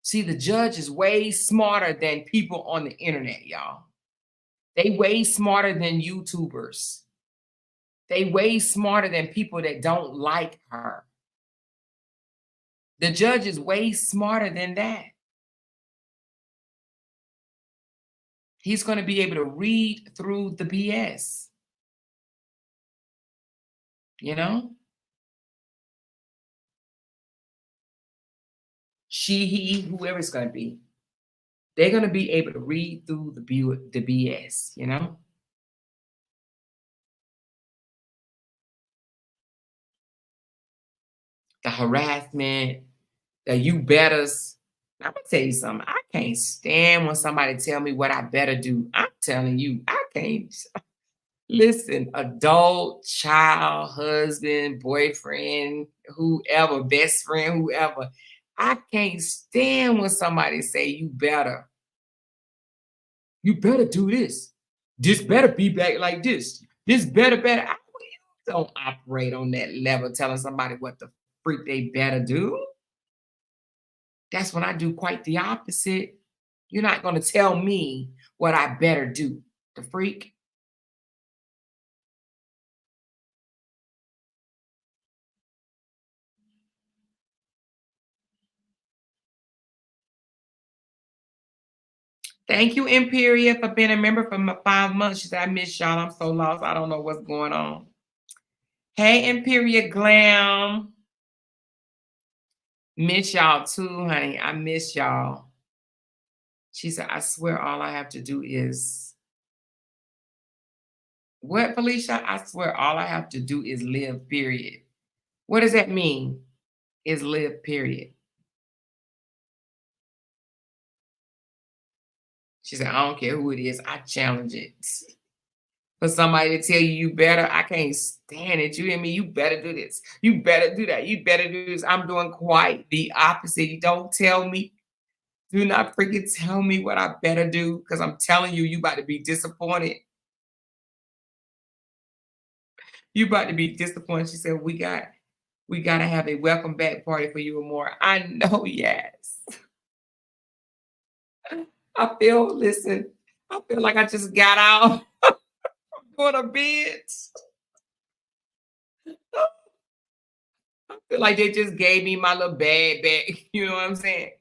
See, the judge is way smarter than people on the internet, y'all. They way smarter than YouTubers. They way smarter than people that don't like her. The judge is way smarter than that. He's going to be able to read through the BS. You know? She, he, whoever it's going to be. They're going to be able to read through the BS, you know? The harassment, the you betters. I'm gonna tell you something. I can't stand when somebody tell me what I better do. I'm telling you, I can't. Listen, adult, child, husband, boyfriend, whoever, best friend, whoever. I can't stand when somebody say you better. You better do this. This better be back like this. This better. You don't operate on that level telling somebody what the freak they better do. That's when I do quite the opposite. You're not going to tell me what I better do. The freak. Thank you, Imperial, for being a member for my 5 months. She said, I miss y'all. I'm so lost. I don't know what's going on. Hey, Imperial Glam. Miss y'all too, honey. I miss y'all. She said, I swear all I have to do is what, Felicia? I swear all I have to do is live, period. What does that mean? Is live, period. She said, I don't care who it is, I challenge it. For somebody to tell you you better, I can't stand it. You hear me? You better do this. You better do that. You better do this. I'm doing quite the opposite. You don't tell me. Do not freaking tell me what I better do because I'm telling you, you about to be disappointed. You about to be disappointed. She said, we gotta have a welcome back party for you and more. I know, yes. Listen, I feel like I just got out for the bed. I feel like they just gave me my little bag back. You know what I'm saying?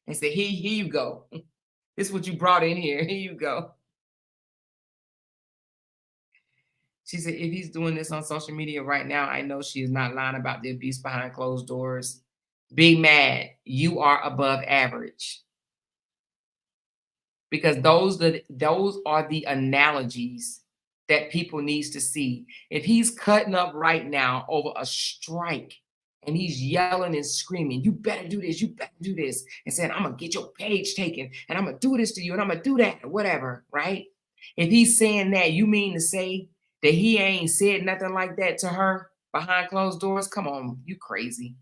And said, here you go. This is what you brought in here. Here you go. She said, if he's doing this on social media right now, I know she is not lying about the abuse behind closed doors. Be mad. You are above average. Because those are the analogies that people needs to see. If he's cutting up right now over a strike and he's yelling and screaming, you better do this, you better do this, and saying, I'm gonna get your page taken and I'm gonna do this to you and I'm gonna do that, or whatever, right? If he's saying that, you mean to say that he ain't said nothing like that to her behind closed doors? Come on, you crazy.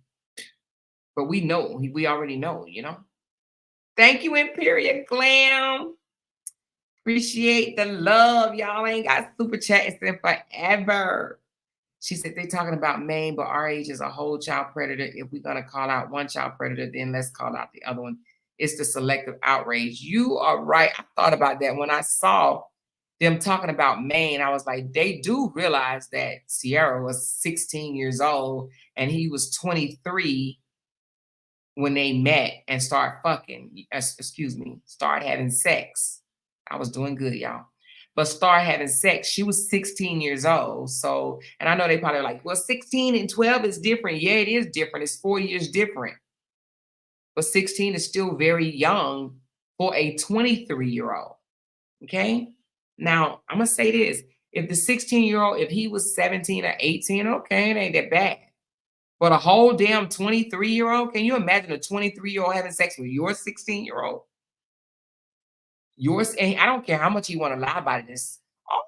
But we know, we already know, you know. Thank you, Imperial Glam. Appreciate the love. Y'all ain't got super chats in forever. She said they talking about Maine, but our age is a whole child predator. If we're gonna call out one child predator, then let's call out the other one. It's the selective outrage. You are right. I thought about that when I saw them talking about Maine. I was like, they do realize that Sierra was 16 years old and he was 23 when they met and start fucking. Excuse me, start having sex. I was doing good, y'all. But start having sex. She was 16 years old. So, and I know they probably like, well, 16 and 12 is different. Yeah, it is different. It's 4 years different. But 16 is still very young for a 23-year-old. Okay. Now, I'm going to say this. If the 16-year-old, if he was 17 or 18, okay, it ain't that bad. But a whole damn 23-year-old, can you imagine a 23-year-old having sex with your 16-year-old? Yours, and I don't care how much you want to lie about this. Oh,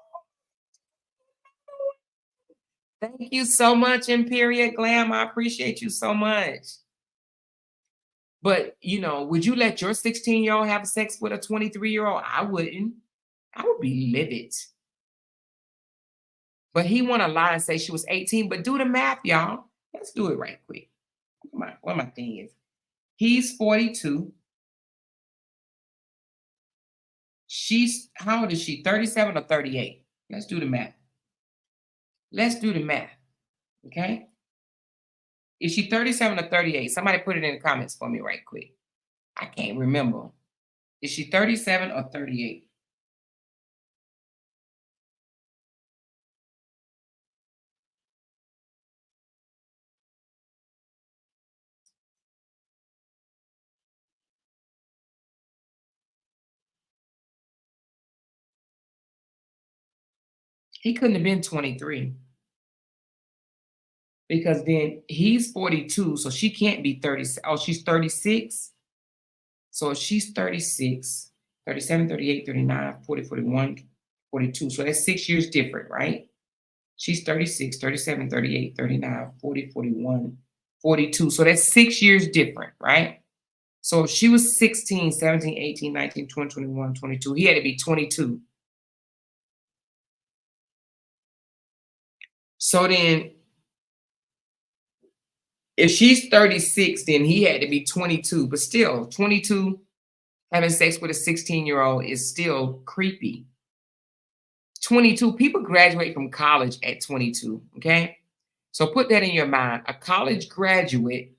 thank you so much, Imperial Glam. I appreciate you so much. But would you let your 16-year-old have sex with a 23-year-old? I wouldn't. I would be livid. But he want to lie and say she was 18. But do the math, y'all. Let's do it right quick. What my thing is. He's 42. She's, how old is she? 37 or 38? Let's do the math. Let's do the math. Okay. Is she 37 or 38? Somebody put it in the comments for me right quick. I can't remember. Is she 37 or 38? He couldn't have been 23 because then he's 42, so she can't be 30. Oh, she's 36. So if she's 36, 37, 38, 39, 40, 41, 42. So that's 6 years different, right? She's 36, 37, 38, 39, 40, 41, 42. So that's 6 years different, right? So if she was 16, 17, 18, 19, 20, 21, 22, he had to be 22. So then if she's 36, then he had to be 22, but still 22 having sex with a 16-year-old is still creepy. 22, people graduate from college at 22, okay? So put that in your mind. A college graduate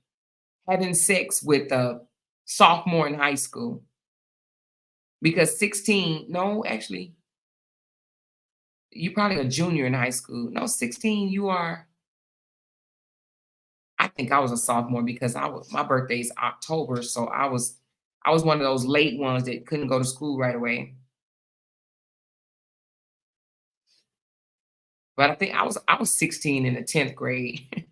having sex with a sophomore in high school because 16, no, actually, you probably a junior in high school. No, 16, you are, I think I was a sophomore because my birthday is October, so I was one of those late ones that couldn't go to school right away. But I think I was 16 in the 10th grade.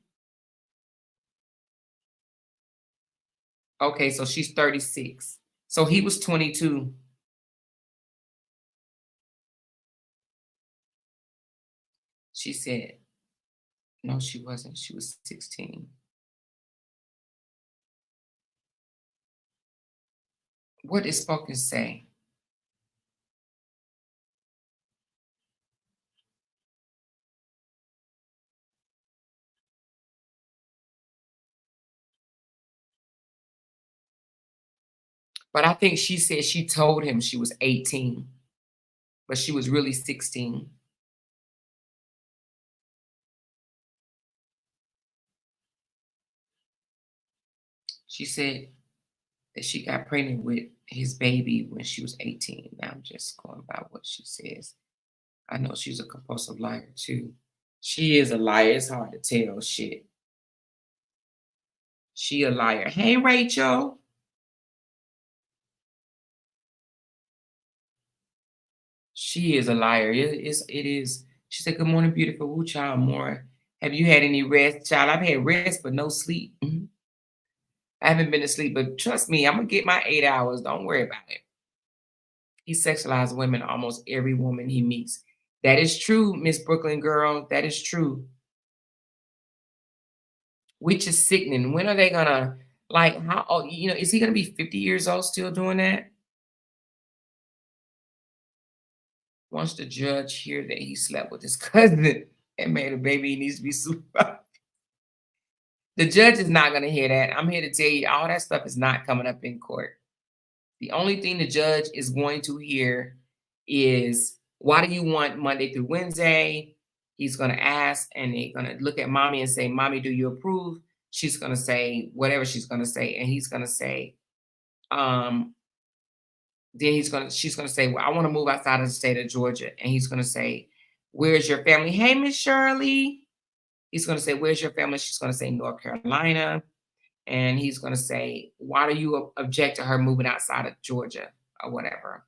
Okay, so she's 36. So he was 22. She said, no, she wasn't. She was 16. What did spoken say? But I think she said she told him she was 18, but she was really 16. She said that she got pregnant with his baby when she was 18. Now I'm just going by what she says. I know she's a compulsive liar too. She is a liar. It's hard to tell shit. She a liar. Hey, Rachel. She is a liar. It is. She said, "Good morning, beautiful woo child. More. Have you had any rest, child? I've had rest, but no sleep. Mhm. I haven't been asleep, but trust me, I'm gonna get my 8 hours. Don't worry about it." He sexualizes women, almost every woman he meets. That is true, Miss Brooklyn girl. That is true. Which is sickening. When are they gonna like how oh, is he gonna be 50 years old still doing that? Once the judge hear that he slept with his cousin and made a baby, he needs to be sued. The judge is not gonna hear that. I'm here to tell you all that stuff is not coming up in court. The only thing the judge is going to hear is, "Why do you want Monday through Wednesday?" He's going to ask, and they're going to look at mommy and say, "Mommy, do you approve?" She's going to say whatever she's going to say, and he's going to say, um, then she's going to say, "Well, I want to move outside of the state of Georgia," and he's going to say, "Where's your family?" "Hey, Miss Shirley." He's going to say, "Where's your family?" She's going to say, "North Carolina." And he's going to say, "Why do you object to her moving outside of Georgia or whatever?"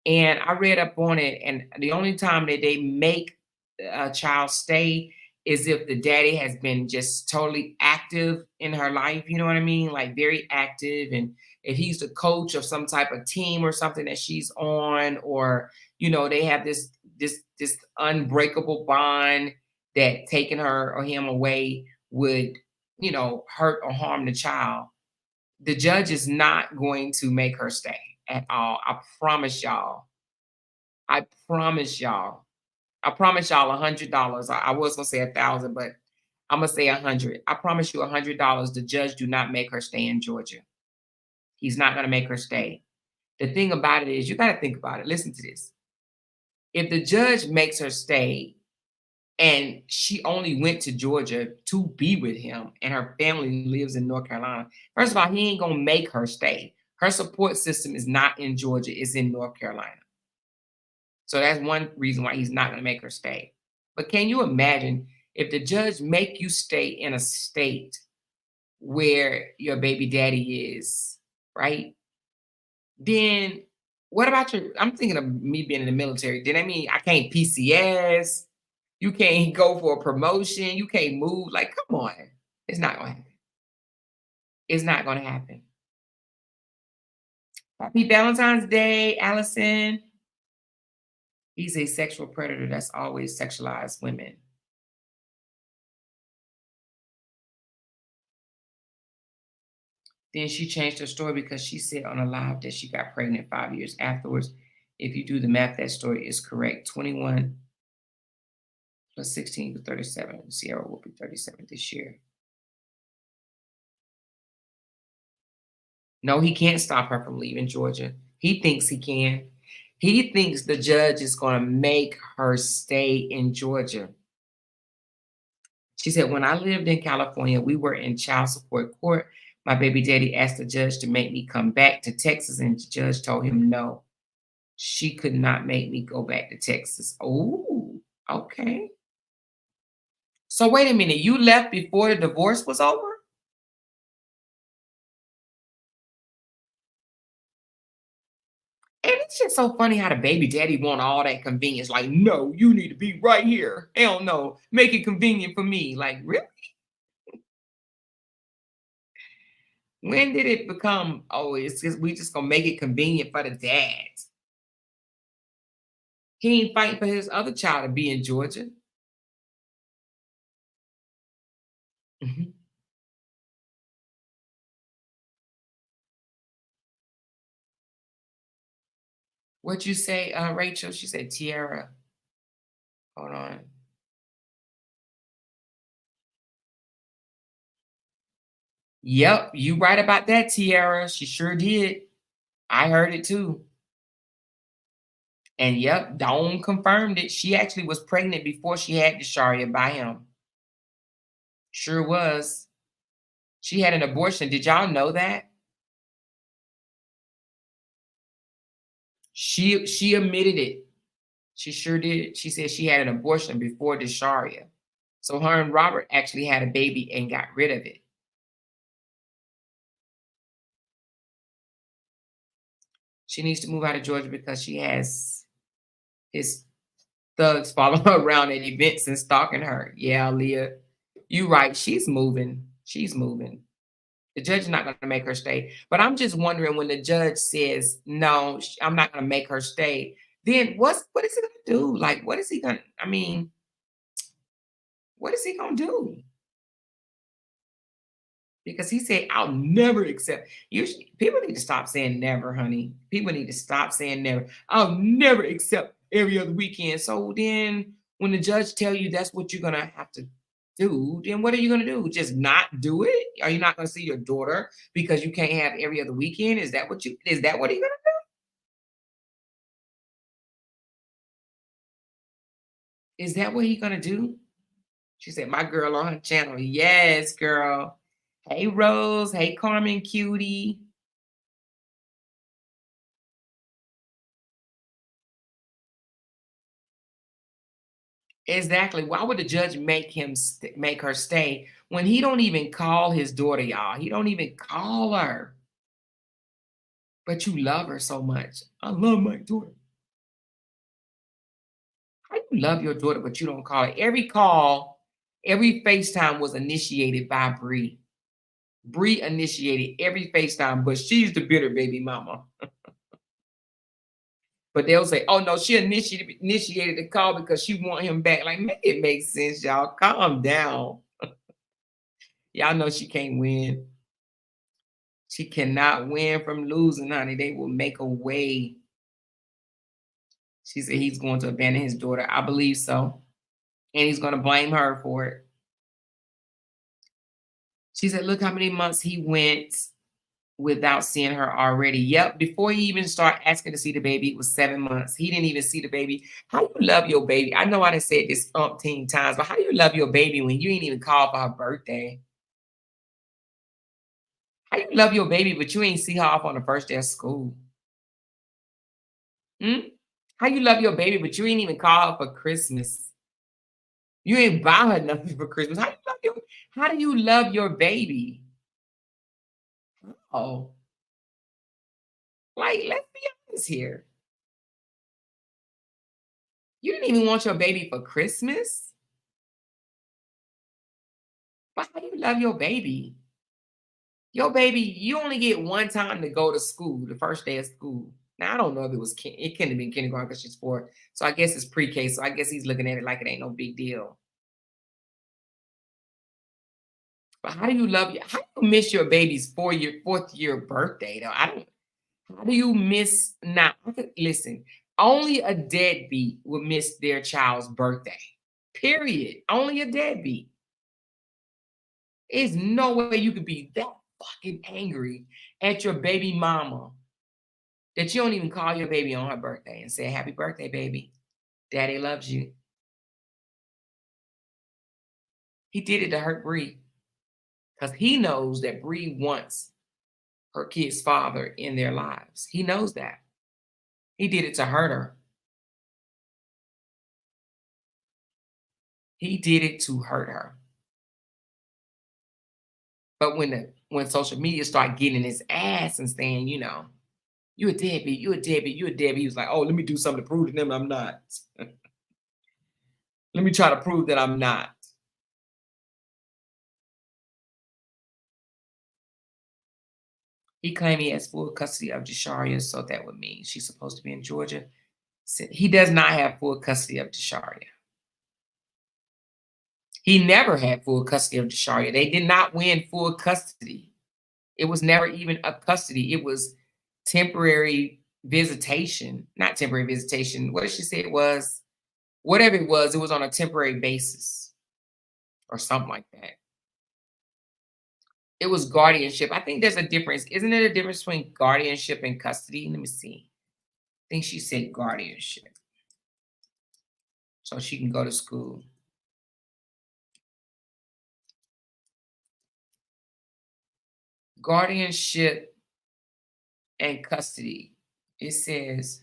And I read up on it, and the only time that they make a child stay is if the daddy has been just totally active in her life, you know what I mean? Like very active. And if he's the coach of some type of team or something that she's on, or they have this unbreakable bond that taking her or him away would, hurt or harm the child. The judge is not going to make her stay at all. I promise y'all. I promise y'all. I promise y'all $100. I was gonna say 1,000, but I'm gonna say 100. I promise you $100. The judge do not make her stay in Georgia. He's not gonna make her stay. The thing about it is, you got to think about it. Listen to this. If the judge makes her stay, and she only went to Georgia to be with him, and her family lives in North Carolina. First of all, he ain't gonna make her stay. Her support system is not in Georgia; it's in North Carolina. So that's one reason why he's not gonna make her stay. But can you imagine if the judge make you stay in a state where your baby daddy is, right? Then what about your I'm thinking of me being in the military. Then I mean I can't PCS, you can't go for a promotion, you can't move. Like, come on. It's not gonna happen. It's not gonna happen. Happy Valentine's Day, Allison. He's a sexual predator that's always sexualized women. Then she changed her story because she said on a live that she got pregnant 5 years afterwards. If you do the math, that story is correct. 21 plus 16 to 37. Sierra will be 37 this year. No, he can't stop her from leaving Georgia. He thinks he can. He thinks the judge is going to make her stay in Georgia. She said, "When I lived in California, we were in child support court. My baby daddy asked the judge to make me come back to Texas, and the judge told him no. She could not make me go back to Texas." Oh, okay. So wait a minute, you left before the divorce was over? And it's just so funny how the baby daddy want all that convenience. Like, no, you need to be right here. Hell no. Make it convenient for me. Like, really? When did it become, oh, it's just we just gonna make it convenient for the dads? He ain't fighting for his other child to be in Georgia. Mhm. What you say, Rachel? She said Tiara. Hold on. Yep, you right about that, Tiara. She sure did. I heard it too. And yep, Dawn confirmed it. She actually was pregnant before she had Desharia by him. Sure was. She had an abortion. Did y'all know that? She admitted it. She sure did. She said she had an abortion before Desharia. So her and Robert actually had a baby and got rid of it. She needs to move out of Georgia because she has his thugs following her around at events and stalking her. Yeah, Leah, you right. She's moving. She's moving. The judge is not going to make her stay. But I'm just wondering when the judge says, no, I'm not going to make her stay, then what is he going to do? Like, what is he going to, I mean, what is he going to do? Because he said, I'll never accept. People need to stop saying never, honey. People need to stop saying never. I'll never accept every other weekend. So then when the judge tell you that's what you're going to have to do, then what are you going to do? Just not do it? Are you not going to see your daughter because you can't have every other weekend? Is that what he's going to do? Is that what he's going to do? She said, my girl on her channel. Yes, girl. Hey, Rose. Hey, Carmen Cutie. Exactly. Why would the judge make her stay when he don't even call his daughter, y'all? He don't even call her. But you love her so much. I love my daughter. How you love your daughter, but you don't call her? Every call, every FaceTime was initiated by Bree. Bree initiated every FaceTime, but she's the bitter baby mama. But they'll say, "Oh no, she initiated the call because she want him back." Like, make it make sense, y'all. Calm down. Y'all know she can't win. She cannot win from losing, honey. They will make a way. She said he's going to abandon his daughter. I believe so. And he's going to blame her for it. She said, look how many months he went without seeing her already. Yep. Before he even started asking to see the baby, it was 7 months. He didn't even see the baby. How you love your baby? I know I done said this umpteen times, but how you love your baby when you ain't even called for her birthday? How you love your baby, but you ain't see her off on the first day of school? Hmm? How you love your baby, but you ain't even call her for Christmas? You ain't buy her nothing for Christmas. How do you love your baby? Oh, like, let's be honest here. You didn't even want your baby for Christmas? But how do you love your baby? Your baby, you only get one time to go to school, the first day of school. Now, I don't know if it couldn't have been kindergarten because she's 4. So I guess it's pre-K. So I guess he's looking at it like it ain't no big deal. But how do you miss your baby's 4th year birthday though? How do you miss not listen, only a deadbeat would miss their child's birthday. Period. Only a deadbeat. There's no way you could be that fucking angry at your baby mama that you don't even call your baby on her birthday and say, happy birthday, baby. Daddy loves you. He did it to hurt Bree because he knows that Bree wants her kid's father in their lives. He knows that. He did it to hurt her. He did it to hurt her. But when social media started getting in his ass and saying, you a deadbeat, you a deadbeat, you a deadbeat, he was like, oh, let me do something to prove to them I'm not. Let me try to prove that I'm not. He claimed he has full custody of Desharia, so that would mean she's supposed to be in Georgia. He does not have full custody of Desharia. He never had full custody of Desharia. They did not win full custody. It was never even a custody. It was temporary visitation, not temporary visitation. What did she say it was? Whatever it was on a temporary basis or something like that. It was guardianship. I think there's a difference. Isn't there a difference between guardianship and custody? Let me see. I think she said guardianship. So she can go to school. Guardianship and custody. It says,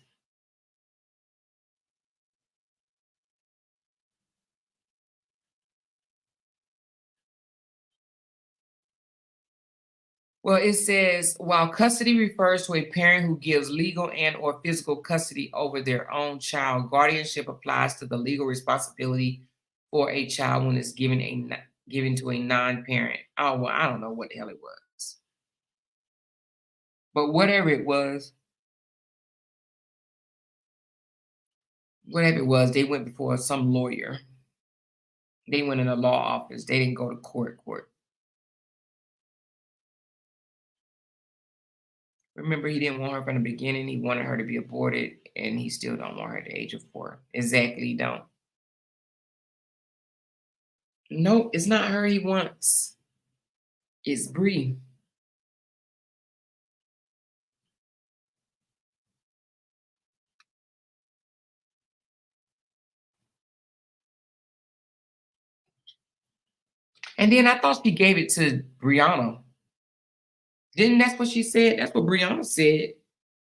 well, it says, while custody refers to a parent who gives legal and or physical custody over their own child, guardianship applies to the legal responsibility for a child when it's given to a non-parent. Oh, well, I don't know what the hell it was. But whatever it was, they went before some lawyer. They went in a law office. They didn't go to court. Remember, he didn't want her from the beginning. He wanted her to be aborted, and he still don't want her at the age of 4. Exactly, he don't. Nope, it's not her he wants. It's Bree. And then I thought she gave it to Brianna. Didn't that's what she said? That's what Brianna said.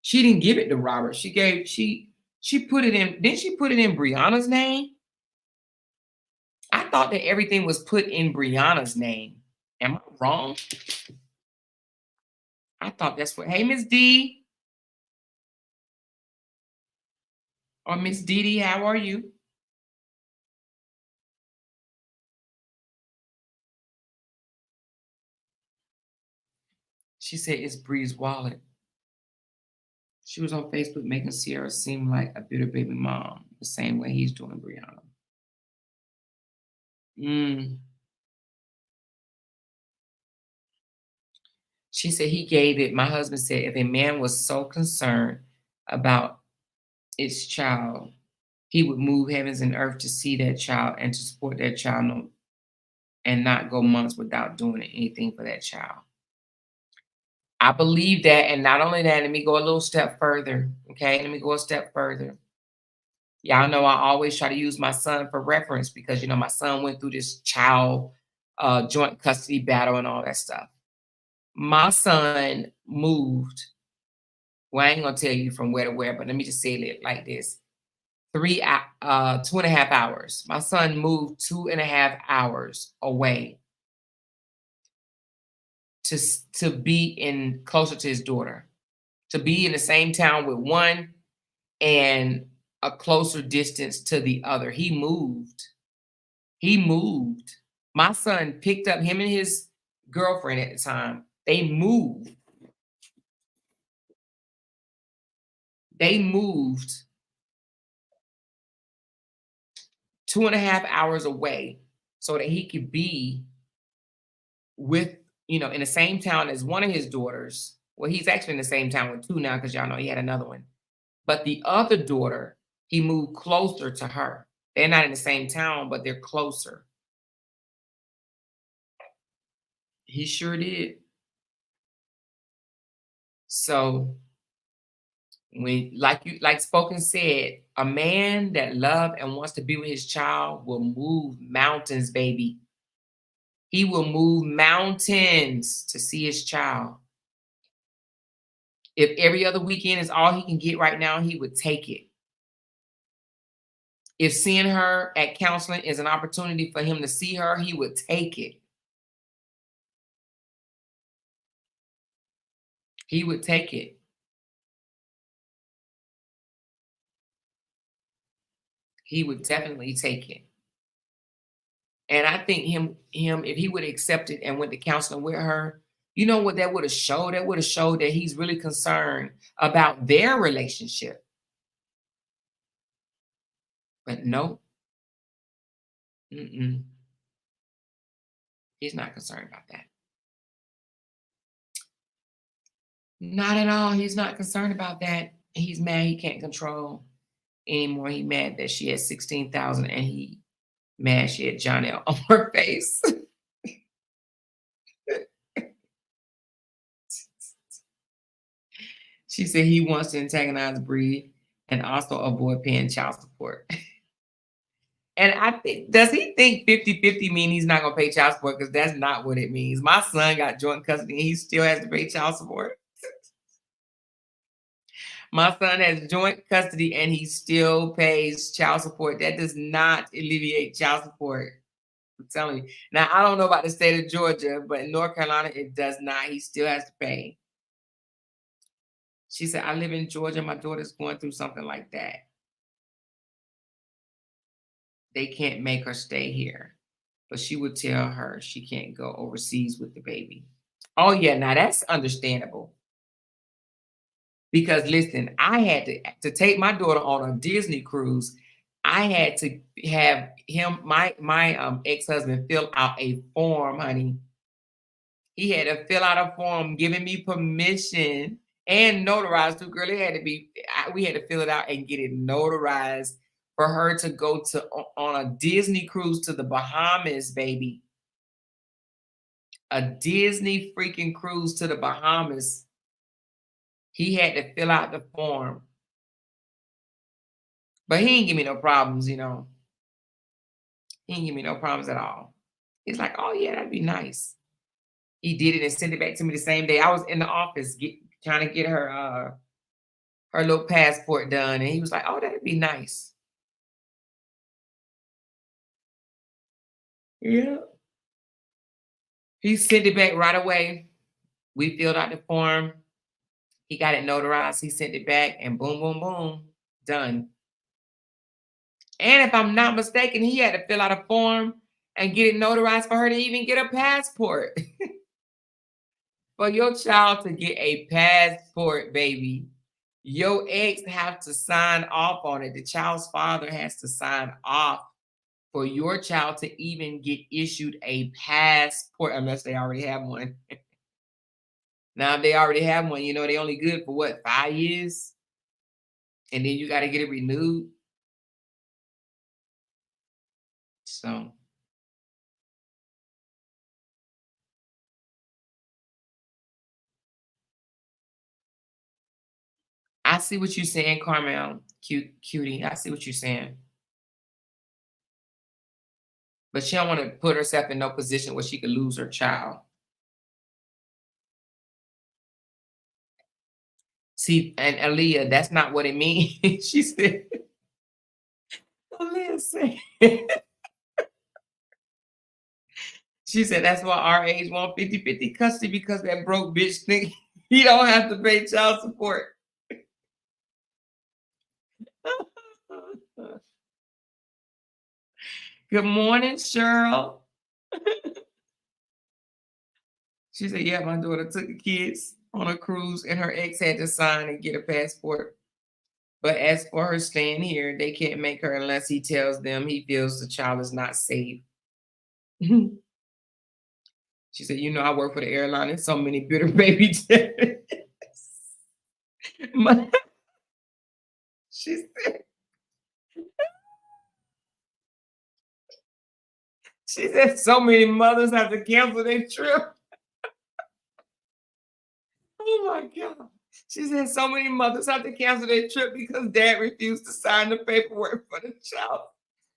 She didn't give it to Robert. She put it in. Didn't she put it in Brianna's name? I thought that everything was put in Brianna's name. Am I wrong? I thought that's what. Hey, Miss D or Miss Dee Dee, how are you? She said it's Bree's wallet. She was on Facebook making Sierra seem like a bitter baby mom, the same way he's doing Brianna. Mm. She said he gave it. My husband said if a man was so concerned about its child, he would move heavens and earth to see that child and to support that child and not go months without doing anything for that child. I believe that. And not only that, let me go a little step further. Okay. Let me go a step further. Y'all know I always try to use my son for reference because, my son went through this child joint custody battle and all that stuff. My son moved. Well, I ain't gonna tell you from where to where, but let me just say it like this: 2.5 hours. My son moved 2.5 hours away to be in closer to his daughter, to be in the same town with one and a closer distance to the other. He moved. He moved. My son picked up him and his girlfriend at the time. They moved. They moved 2.5 hours away so that he could be with, in the same town as one of his daughters. Well, he's actually in the same town with two now because y'all know he had another one. But the other daughter, he moved closer to her. They're not in the same town, but they're closer. He sure did. So when, like Spoken said, a man that love and wants to be with his child will move mountains, baby. He will move mountains to see his child. If every other weekend is all he can get right now, he would take it. If seeing her at counseling is an opportunity for him to see her, he would take it. He would take it. He would definitely take it. And I think him, if he would have accepted and went to counseling with her, you know what that would have showed? That would have showed that he's really concerned about their relationship. But no, mm-mm, he's not concerned about that. Not at all. He's not concerned about that. He's mad he can't control anymore. He mad that she had 16,000 and he mad she had John L on her face. She said he wants to antagonize Bree and also avoid paying child support. And I think, does he think 50-50 mean he's not gonna pay child support? Because that's not what it means. My son got joint custody and he still has to pay child support. My son has joint custody and he still pays child support. That does not alleviate child support. I'm telling you. Now, I don't know about the state of Georgia, but in North Carolina, it does not. He still has to pay. She said, I live in Georgia. My daughter's going through something like that. They can't make her stay here. But she would tell her she can't go overseas with the baby. Oh, yeah. Now, that's understandable. Because listen, I had to take my daughter on a Disney cruise. I had to have him, my ex-husband, fill out a form, honey. He had to fill out a form giving me permission and notarized too, girl. It had to be, we had to fill it out and get it notarized for her to go to on a Disney cruise to the Bahamas, baby. A Disney freaking cruise to the Bahamas. He had to fill out the form. But he didn't give me no problems, you know. He didn't give me no problems at all. He's like, oh yeah, that'd be nice. He did it and sent it back to me the same day. I was in the office trying to get her little passport done. And he was like, oh, that'd be nice. Yeah. He sent it back right away. We filled out the form. He got it notarized. He sent it back and boom, boom, boom, done. And if I'm not mistaken, he had to fill out a form and get it notarized for her to even get a passport. For your child to get a passport, baby, your ex have to sign off on it. The child's father has to sign off for your child to even get issued a passport, unless they already have one. Now, if they already have one, you know, they only good for what, 5 years? And then you got to get it renewed. So I see what you're saying, Carmel, cutie. I see what you're saying. But she don't want to put herself in no position where she could lose her child. See, and Aaliyah, that's not what it means. She said, Aaliyah said, she said, that's why our age want 50-50 custody because that broke bitch think he don't have to pay child support. Good morning, Cheryl. She said, yeah, my daughter took the kids on a cruise and her ex had to sign and get a passport. But as for her staying here, they can't make her unless he tells them he feels the child is not safe. She said, you know, I work for the airline and so many bitter baby daddies. She said, she said so many mothers have to cancel their trip. Oh my God. She said so many mothers have to cancel their trip because dad refused to sign the paperwork for the child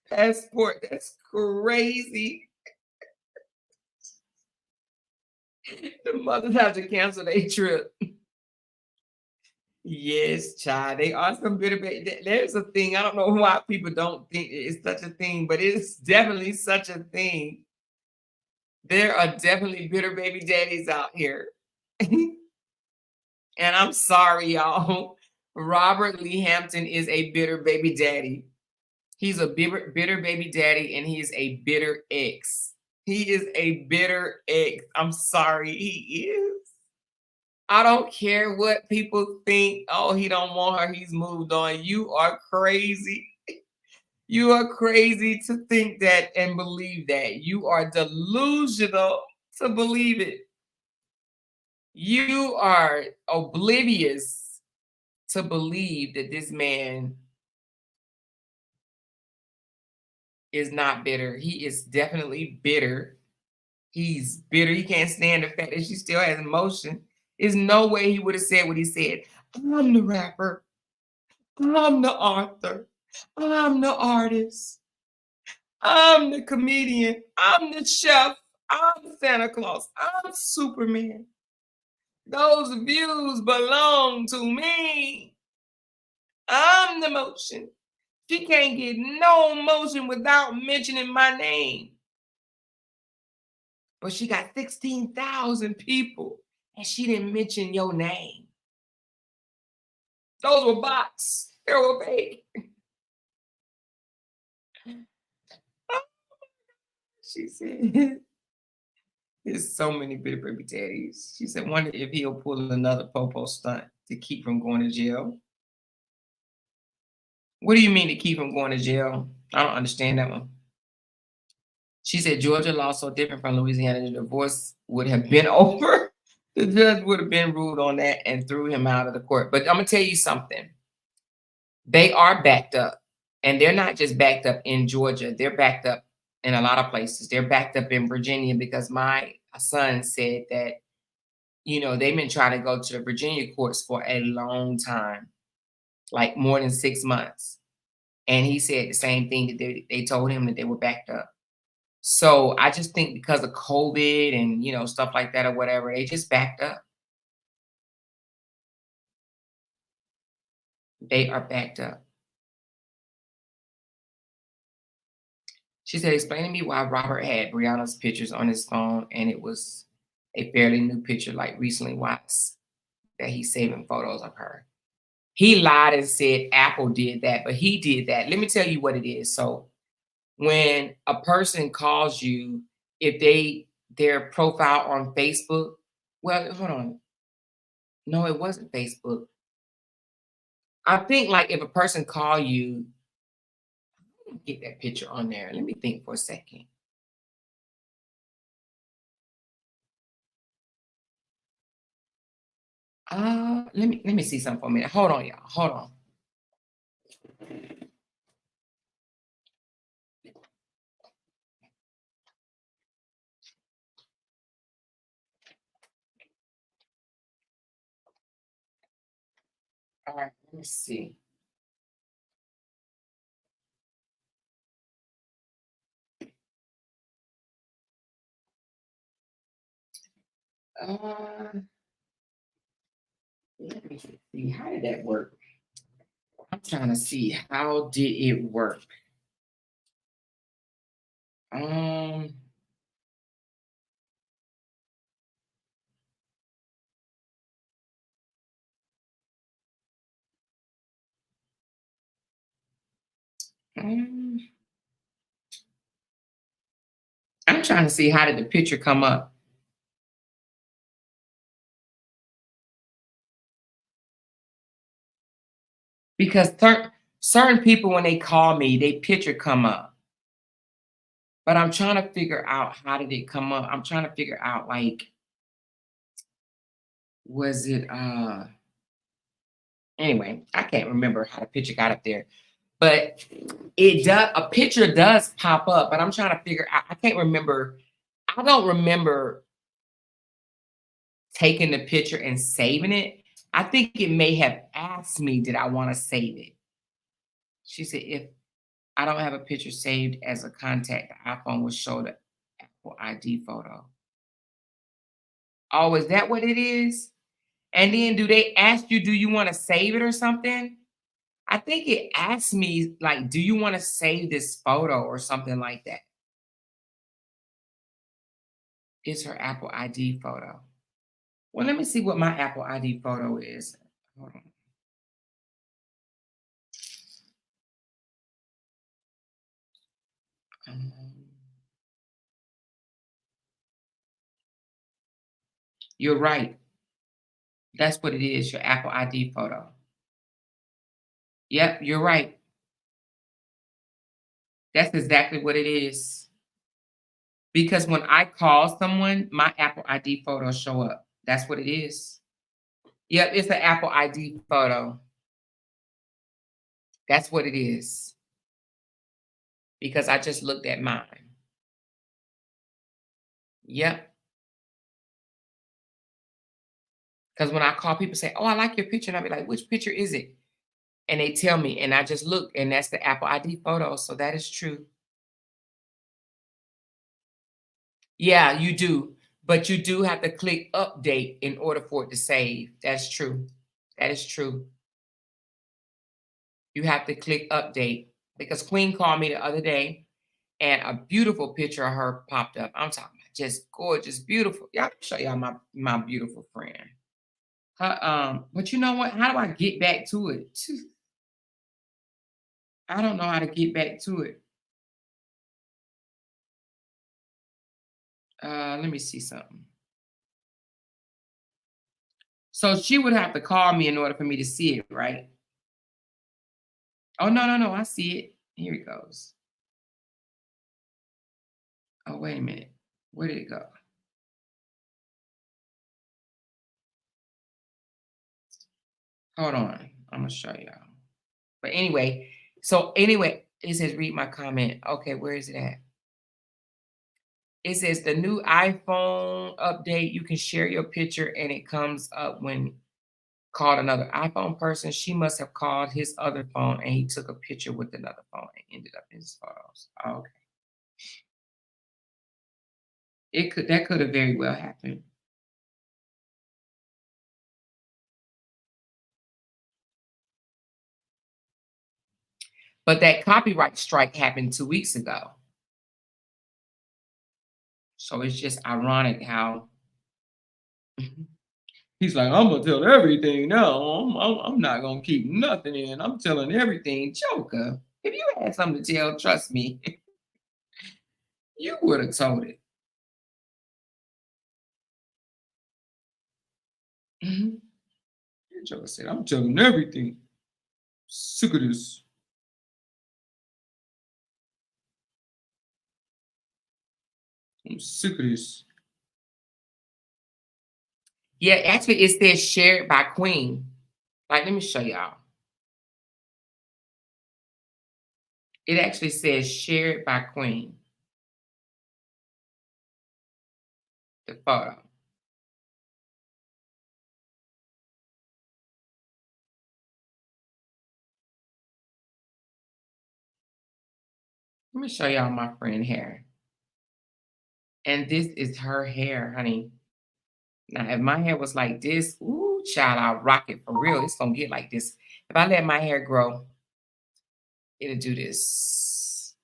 passport. That's crazy. The mothers have to cancel their trip. Yes, child. They are some bitter baby. There's a thing. I don't know why people don't think it's such a thing, but it's definitely such a thing. There are definitely bitter baby daddies out here. And I'm sorry, y'all. Robert Lee Hampton is a bitter baby daddy. He's a bitter baby daddy, and he's a bitter ex. He is a bitter ex. I'm sorry, he is. I don't care what people think. Oh, he don't want her. He's moved on. You are crazy. You are crazy to think that and believe that. You are delusional to believe it. You are oblivious to believe that this man is not bitter. He is definitely bitter. He's bitter. He can't stand the fact that she still has emotion. There's no way he would have said what he said. I'm the rapper. I'm the author. I'm the artist. I'm the comedian. I'm the chef. I'm Santa Claus. I'm Superman. Those views belong to me. I'm the motion. She can't get no motion without mentioning my name. But she got 16,000 people and she didn't mention your name. Those were bots. They were fake. She said, there's so many big baby daddies. She said, wonder if he'll pull another popo stunt to keep from going to jail. What do you mean to keep from going to jail? I don't understand that one. She said Georgia law so different from Louisiana, the divorce would have been over. The judge would have been ruled on that and threw him out of the court. But I'm gonna tell you something. They are backed up, and they're not just backed up in Georgia. They're backed up in a lot of places. They're backed up in Virginia because my son said that they've been trying to go to the Virginia courts for a long time, like more than 6 months. And he said the same thing that they told him that they were backed up. So I just think because of COVID and stuff like that or whatever, they just backed up. They are backed up. She said, explain to me why Robert had Brianna's pictures on his phone and it was a fairly new picture, like recently watched that he's saving photos of her. He lied and said Apple did that, but he did that. Let me tell you what it is. So when a person calls you, if their profile on Facebook, well, hold on. No, it wasn't Facebook. I think like if a person call you, get that picture on there. Let me think for a second. Let me see something for a minute. Hold on, y'all. Hold on. All right, let me see. Uh, Let me see. How did that work? I'm trying to see how did it work. Um, um, I'm trying to see how did the picture come up because certain people when they call me, they picture come up, but I'm trying to figure out how did it come up. I'm trying to figure out like was it anyway, I can't remember how the picture got up there. But it does a picture does pop up, but I'm trying to figure out I can't remember. I don't remember taking the picture and saving it. I think it may have asked me, did I want to save it? She said, if I don't have a picture saved as a contact, the iPhone will show the Apple ID photo. Oh, is that what it is? And then do they ask you, do you want to save it or something? I think it asked me, like, do you want to save this photo or something like that? It's her Apple ID photo. Well, let me see what my Apple ID photo is. Hold on. Um, you're right. That's what it is, your Apple ID photo. Yep, you're right. That's exactly what it is. Because when I call someone, my Apple ID photo show up. That's what it is. Yep, it's an Apple ID photo. That's what it is. Because I just looked at mine. Yep. Because when I call people say, "Oh, I like your picture," and I be like, "Which picture is it?" And they tell me, and I just look, and that's the Apple ID photo. So that is true. Yeah, you do. But you do have to click update in order for it to save. That's true. That is true. You have to click update because Queen called me the other day and a beautiful picture of her popped up. I'm talking about just gorgeous, beautiful. Y'all show y'all my beautiful friend. But you know what? How do I get back to it? I don't know how to get back to it. Let me see something. So she would have to call me in order for me to see it, right? Oh no, no, no, I see it. Here it goes. Oh, wait a minute. Where did it go? Hold on. I'm gonna show y'all. But anyway, it says read my comment. Okay, where is it at? It says the new iPhone update, you can share your picture and it comes up when called another iPhone person. She must have called his other phone and he took a picture with another phone and ended up in his photos. Oh, okay. That could have very well happened. But that copyright strike happened 2 weeks ago. So it's just ironic how he's like, I'm gonna tell everything now. I'm not gonna keep nothing in. I'm telling everything. Joker, if you had something to tell, trust me, you would have told it. Mhm. Joker said, I'm telling everything. Sick of this. I'm sick of this. Yeah, actually, it says shared by Queen. Like, let me show y'all. It actually says shared by Queen, the photo. Let me show y'all my friend hair. And this is her hair, honey. Now, if my hair was like this, ooh, child, I'll rock it for real. It's gonna get like this. If I let my hair grow, it'll do this.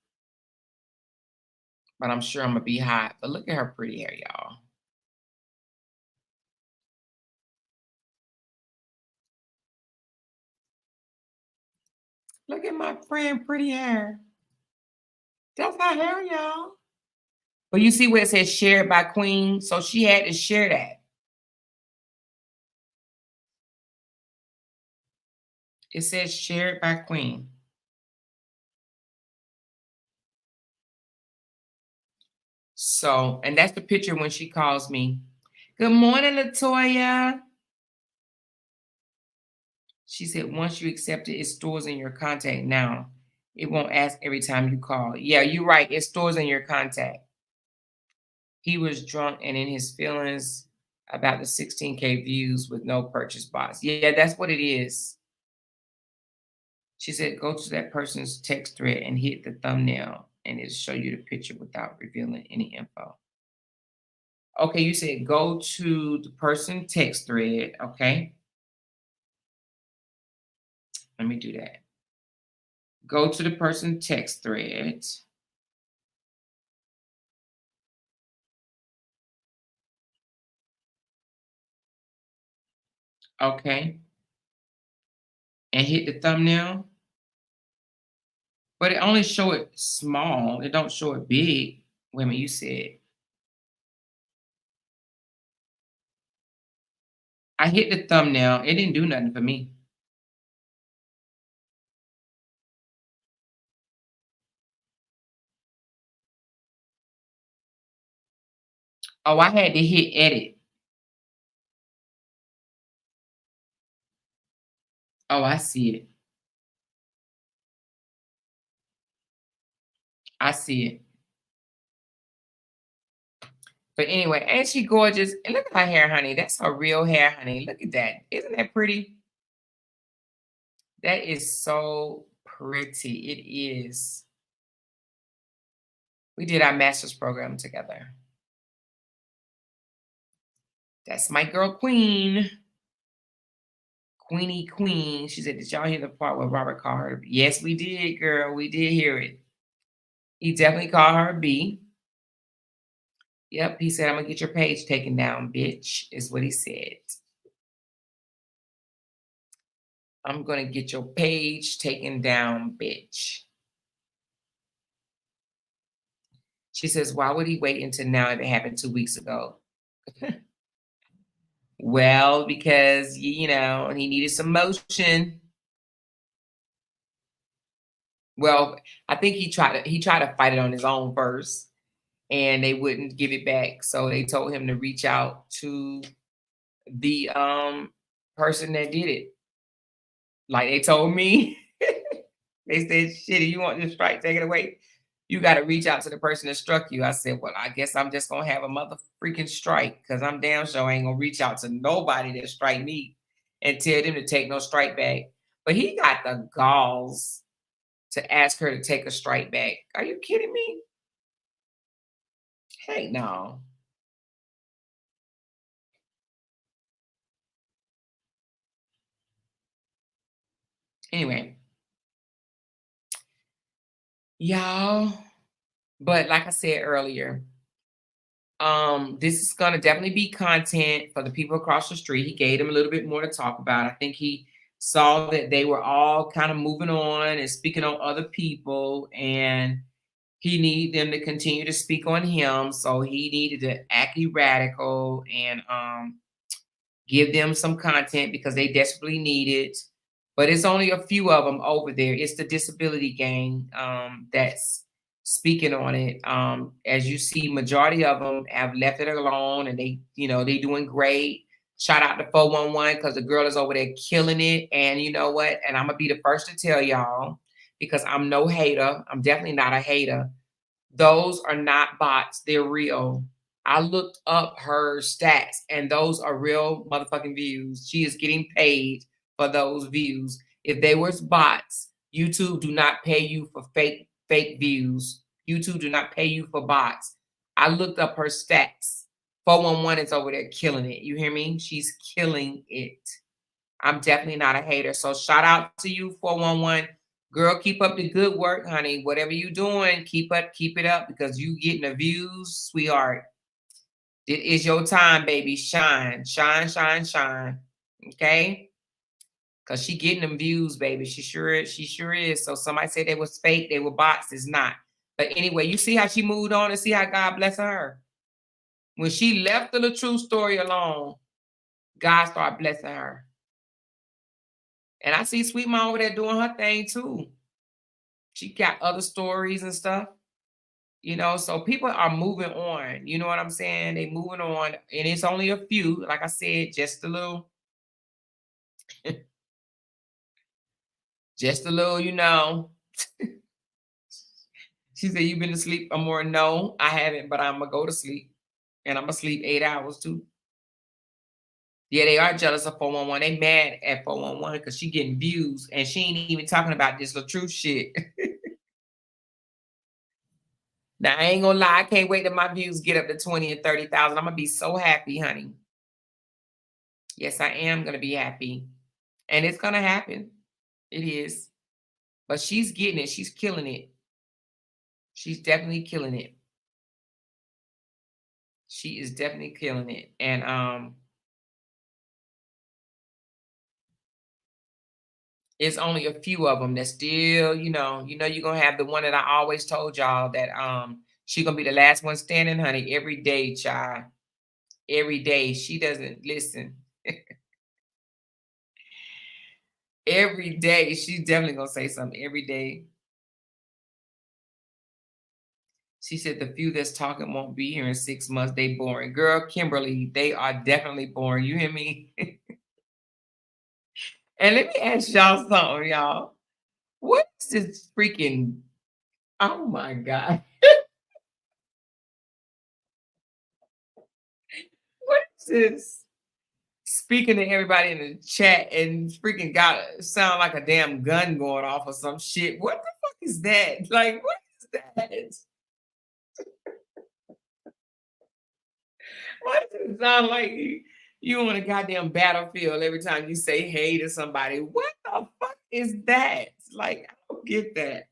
But I'm sure I'm gonna be hot. But look at her pretty hair, y'all. Look at my friend pretty hair. That's her hair, y'all. But you see where it says shared by Queen? So she had to share that. It says shared by Queen. So, and that's the picture when she calls me. Good morning, Latoya. She said, once you accept it, it stores in your contact now. It won't ask every time you call. Yeah, you're right. It stores in your contact. He was drunk and in his feelings about the 16K views with no purchase box. Yeah, that's what it is. She said, go to that person's text thread and hit the thumbnail and it'll show you the picture without revealing any info. Okay, you said go to the person text thread. Okay, let me do that. Go to the person text thread. Okay, and hit the thumbnail. But it only show it small. It don't show it big. Wait a minute, you said I hit the thumbnail. It didn't do nothing for me. Oh, I had to hit edit. Oh, I see it. I see it. But anyway, ain't she gorgeous? And look at her hair, honey. That's her real hair, honey. Look at that. Isn't that pretty? That is so pretty. It is. We did our master's program together. That's my girl, Queen. Queenie Queen. She said, did y'all hear the part where Robert called her? Yes, we did, girl. We did hear it. He definitely called her a B. Yep, he said, I'm gonna get your page taken down, bitch, is what he said. I'm gonna get your page taken down, bitch. She says, why would he wait until now if it happened 2 weeks ago? Well, because you know, he needed some motion. Well, I think he tried to fight it on his own first, and they wouldn't give it back. So they told him to reach out to the person that did it. Like they told me. They said, shit, if you want this strike taken away, you got to reach out to the person that struck you. I said, well, I guess I'm just gonna have a mother freaking strike because I'm damn sure I ain't gonna reach out to nobody that strike me and tell them to take no strike back. But he got the galls to ask her to take a strike back. Are you kidding me? Hey, no. Anyway, y'all. But like I said earlier, this is gonna definitely be content for the people across the street. He gave them a little bit more to talk about. I think he saw that they were all kind of moving on and speaking on other people, and he needed them to continue to speak on him. So he needed to act radical and give them some content because they desperately need it. But it's only a few of them over there. It's the disability gang that's speaking on it. As you see, majority of them have left it alone, and they doing great. Shout out to 411 because the girl is over there killing it. And you know what? And I'm gonna be the first to tell y'all because I'm no hater. I'm definitely not a hater. Those are not bots. They're real. I looked up her stats, and those are real motherfucking views. She is getting paid for those views. If they were bots, YouTube do not pay you for fake views. YouTube do not pay you for bots. I looked up her stats. 411 is over there killing it. You hear me? She's killing it. I'm definitely not a hater. So shout out to you, 411. Girl, keep up the good work, honey. Whatever you doing, keep it up because you getting the views, sweetheart. It is your time, baby. Shine, shine, shine, shine. Okay? Cause she getting them views, baby. She sure is. She sure is. So somebody said they was fake, they were bots. It's not. But anyway, you see how she moved on and see how God bless her. When she left the true story alone, God started blessing her. And I see Sweet Mom over there doing her thing too. She got other stories and stuff. So people are moving on. You know what I'm saying? They moving on, and it's only a few. Like I said, just a little, just a little. She said, "You been to sleep?" I'm more no, I haven't, but I'm gonna go to sleep, and I'm gonna sleep 8 hours too. Yeah, they are jealous of 411. They mad at 411 because she getting views, and she ain't even talking about this little truth shit. Now I ain't gonna lie, I can't wait till my views get up to 20 and 30,000. I'm gonna be so happy, honey. Yes, I am gonna be happy. And it's gonna happen. It is. But she's getting it. She's killing it. She's definitely killing it. She is definitely killing it. And it's only a few of them that still, you're gonna have the one that I always told y'all that she gonna be the last one standing, honey, every day, child. Every day. She doesn't listen. Every day. She's definitely gonna say something every day. She said the few that's talking won't be here in 6 months. They boring. Girl, Kimberly, they are definitely boring. You hear me? And let me ask y'all something, y'all. What is this freaking oh my God. Sis, speaking to everybody in the chat and freaking got sound like a damn gun going off or some shit. What the fuck is that? Like, what is that? Why does it sound like you on a goddamn battlefield every time you say hey to somebody? What the fuck is that? Like, I don't get that.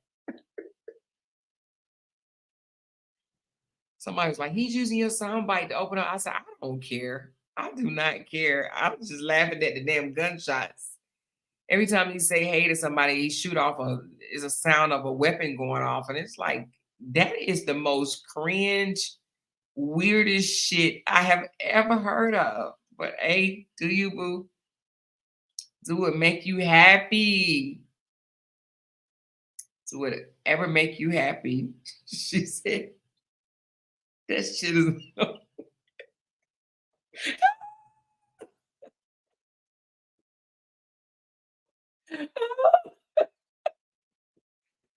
Somebody was like, he's using your soundbite to open up. I said, I don't care. I do not care. I was just laughing at the damn gunshots. Every time you say hey to somebody, he shoot off is a sound of a weapon going off. And it's like, that is the most cringe, weirdest shit I have ever heard of. But hey, do you, boo? Do it make you happy? Do it ever make you happy? She said, that shit is.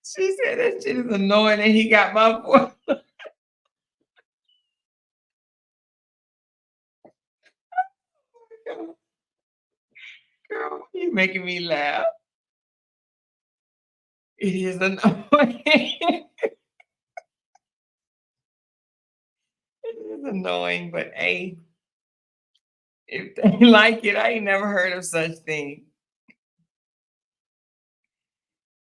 She said that shit is annoying and he got my voice. Girl, you making me laugh. It is annoying. It is annoying, but hey, if they like it, I ain't never heard of such thing.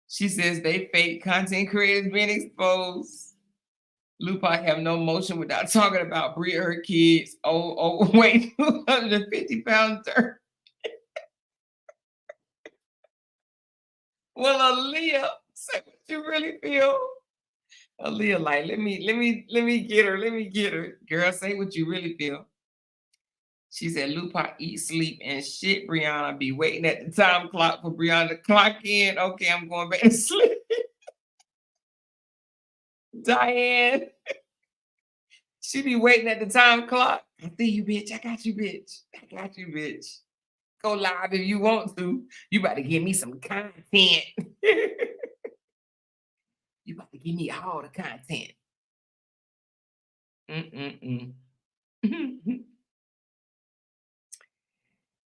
She says they fake content creators being exposed. Lupac have no motion without talking about Bria, her kids. Wait, 250 pound dirt. Well, Aaliyah, say what you really feel. Aaliyah, like, let me get her. Let me get her. Girl, say what you really feel. She said, Lupac eat, sleep, and shit. Brianna be waiting at the time clock for Brianna to clock in. Okay, I'm going back to sleep. Diane, she be waiting at the time clock. I see you, bitch. I got you, bitch. I got you, bitch. Go live if you want to. You about to give me some content. You about to give me all the content. Mm-mm-mm.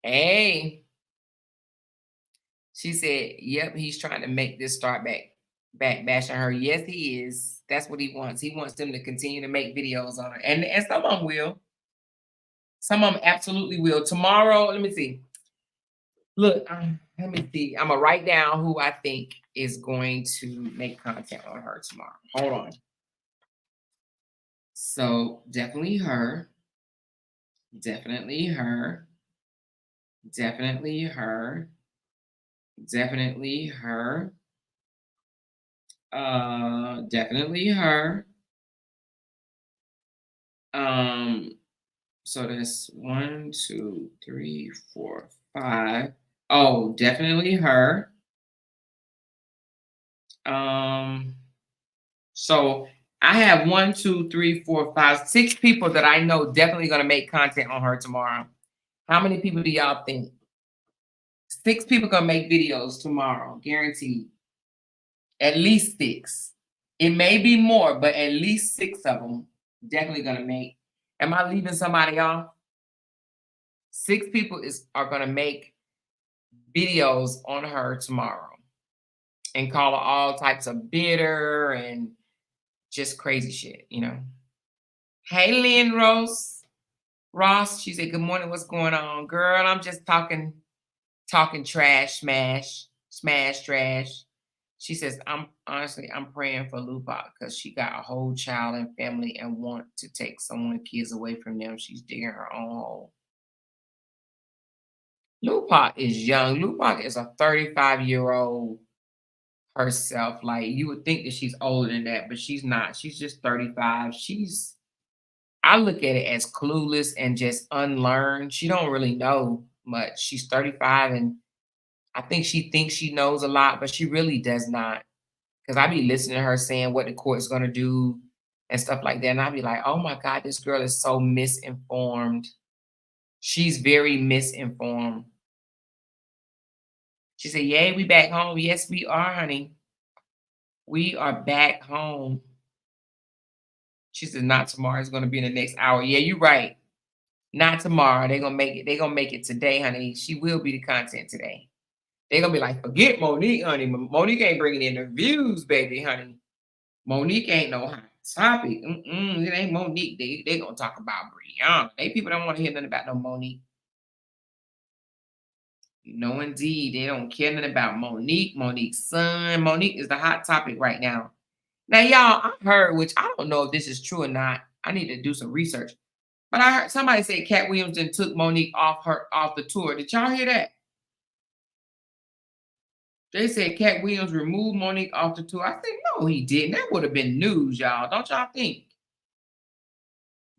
Hey. She said, yep, he's trying to make this start back bashing her. Yes, he is. That's what he wants. He wants them to continue to make videos on her. And some of them will. Some of them absolutely will. Tomorrow, let me see. Look, let me see. I'm gonna write down who I think is going to make content on her tomorrow. Hold on. So definitely her. Definitely her. Definitely her. Definitely her. Definitely her. So that's 1, 2, 3, 4, 5. Oh, definitely her. So I have 1, 2, 3, 4, 5, 6 people that I know definitely gonna make content on her tomorrow. How many people do y'all think? 6 people gonna make videos tomorrow, guaranteed. At least 6. It may be more, but at least 6 of them definitely gonna make. Am I leaving somebody off? 6 people are gonna make videos on her tomorrow and call her all types of bitter and just crazy shit, you know. Hey, Lynn Ross, she said, good morning, what's going on? Girl, I'm just talking trash, smash trash. She says, I'm praying for Lupac because she got a whole child and family and want to take someone's kids away from them. She's digging her own hole. Lupac is young. Lupac is a 35-year-old herself. Like, you would think that she's older than that, but she's not. She's just 35. I look at it as clueless and just unlearned. She don't really know much. She's 35 and I think she thinks she knows a lot, but she really does not. Because I be listening to her saying what the court's gonna do and stuff like that. And I be like, oh my God, this girl is so misinformed. She's very misinformed. She said, yay, we back home. Yes, we are, honey. We are back home. She said, not tomorrow. It's going to be in the next hour. Yeah, you're right. Not tomorrow. They're gonna make it. They're gonna make it today, honey. She will be the content today. They're gonna be like, forget Monique, honey. Monique ain't bringing in the views, baby, honey. Monique ain't no hot topic. It ain't Monique. They gonna talk about Brianna. They people don't want to hear nothing about no Monique. No, indeed. They don't care nothing about Monique, Monique's son. Monique is the hot topic right now. Now, y'all, I heard, which I don't know if this is true or not. I need to do some research. But I heard somebody say Cat Williams then took Monique off the tour. Did y'all hear that? They said Cat Williams removed Monique off the tour. I said, no, he didn't. That would have been news, y'all. Don't y'all think?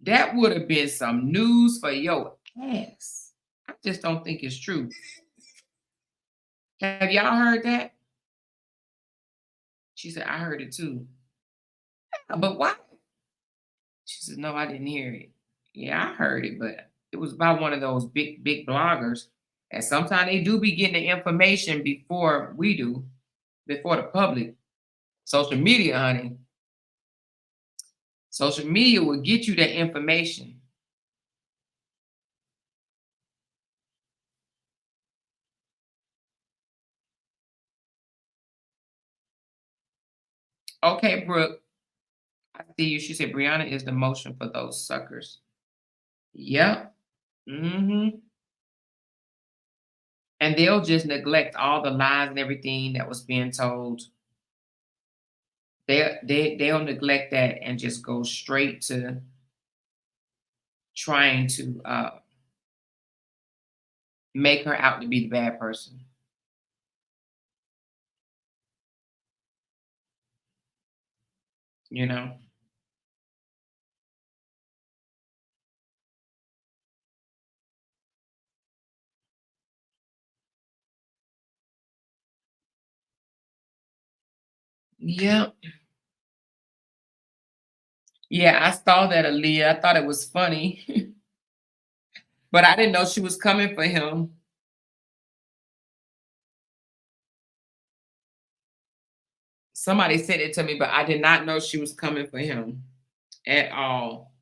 That would have been some news for your ass. I just don't think it's true. Have y'all heard that? She said, I heard it too. But why? She said, no, I didn't hear it. Yeah, I heard it, but it was by one of those big bloggers. And sometimes they do be getting the information before we do, before the public. Social media, honey. Social media will get you that information. Okay, Brooke, I see you. She said Brianna is the motion for those suckers. Yep. Mm-hmm. And they'll just neglect all the lies and everything that was being told. They'll neglect that and just go straight to trying to make her out to be the bad person. You know? Yep. Yeah, I saw that, Aaliyah. I thought it was funny, but I didn't know she was coming for him. Somebody said it to me, but I did not know she was coming for him at all.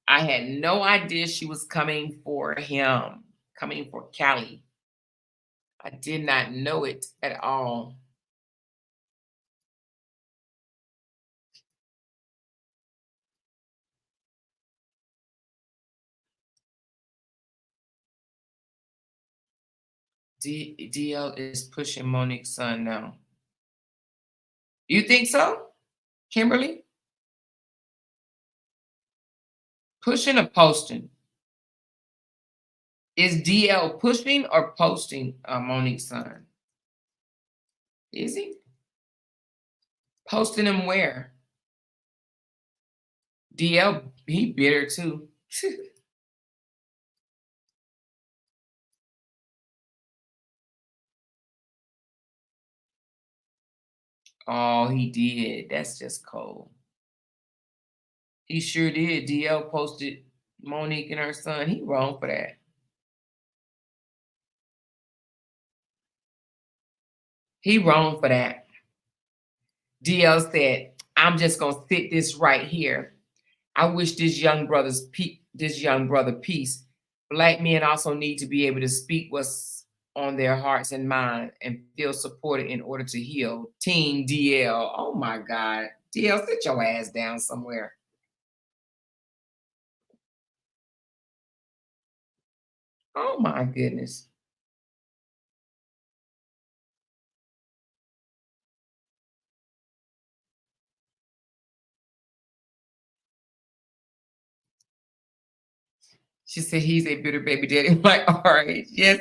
I had no idea she was coming for him, coming for Callie. I did not know it at all. DL is pushing Monique's son now. You think so, Kimberly? Pushing or posting? Is DL pushing or posting Monique's son? Is he posting him where? DL, he bitter too. Oh, he did. That's just cold. He sure did. DL posted Monique and her son. He wrong for that. He wrong for that. DL said, "I'm just gonna sit this right here. I wish this young brother peace. Black men also need to be able to speak what's on their hearts and mind and feel supported in order to heal." Team DL. Oh my God. DL, sit your ass down somewhere. Oh my goodness. She said he's a bitter baby daddy. I'm like, all right, yes,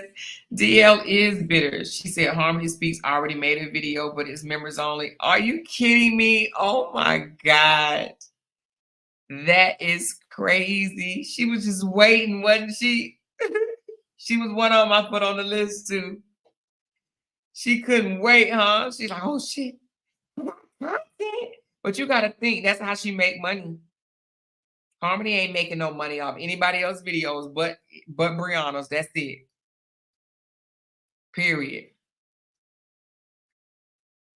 DL is bitter. She said Harmony Speaks already made a video, but it's members only. Are you kidding me? Oh my God. That is crazy. She was just waiting, wasn't she? She was one on my foot on the list too. She couldn't wait, huh? She's like, oh shit. But you gotta think that's how she make money. Harmony ain't making no money off anybody else's videos but Brianna's. That's it. Period.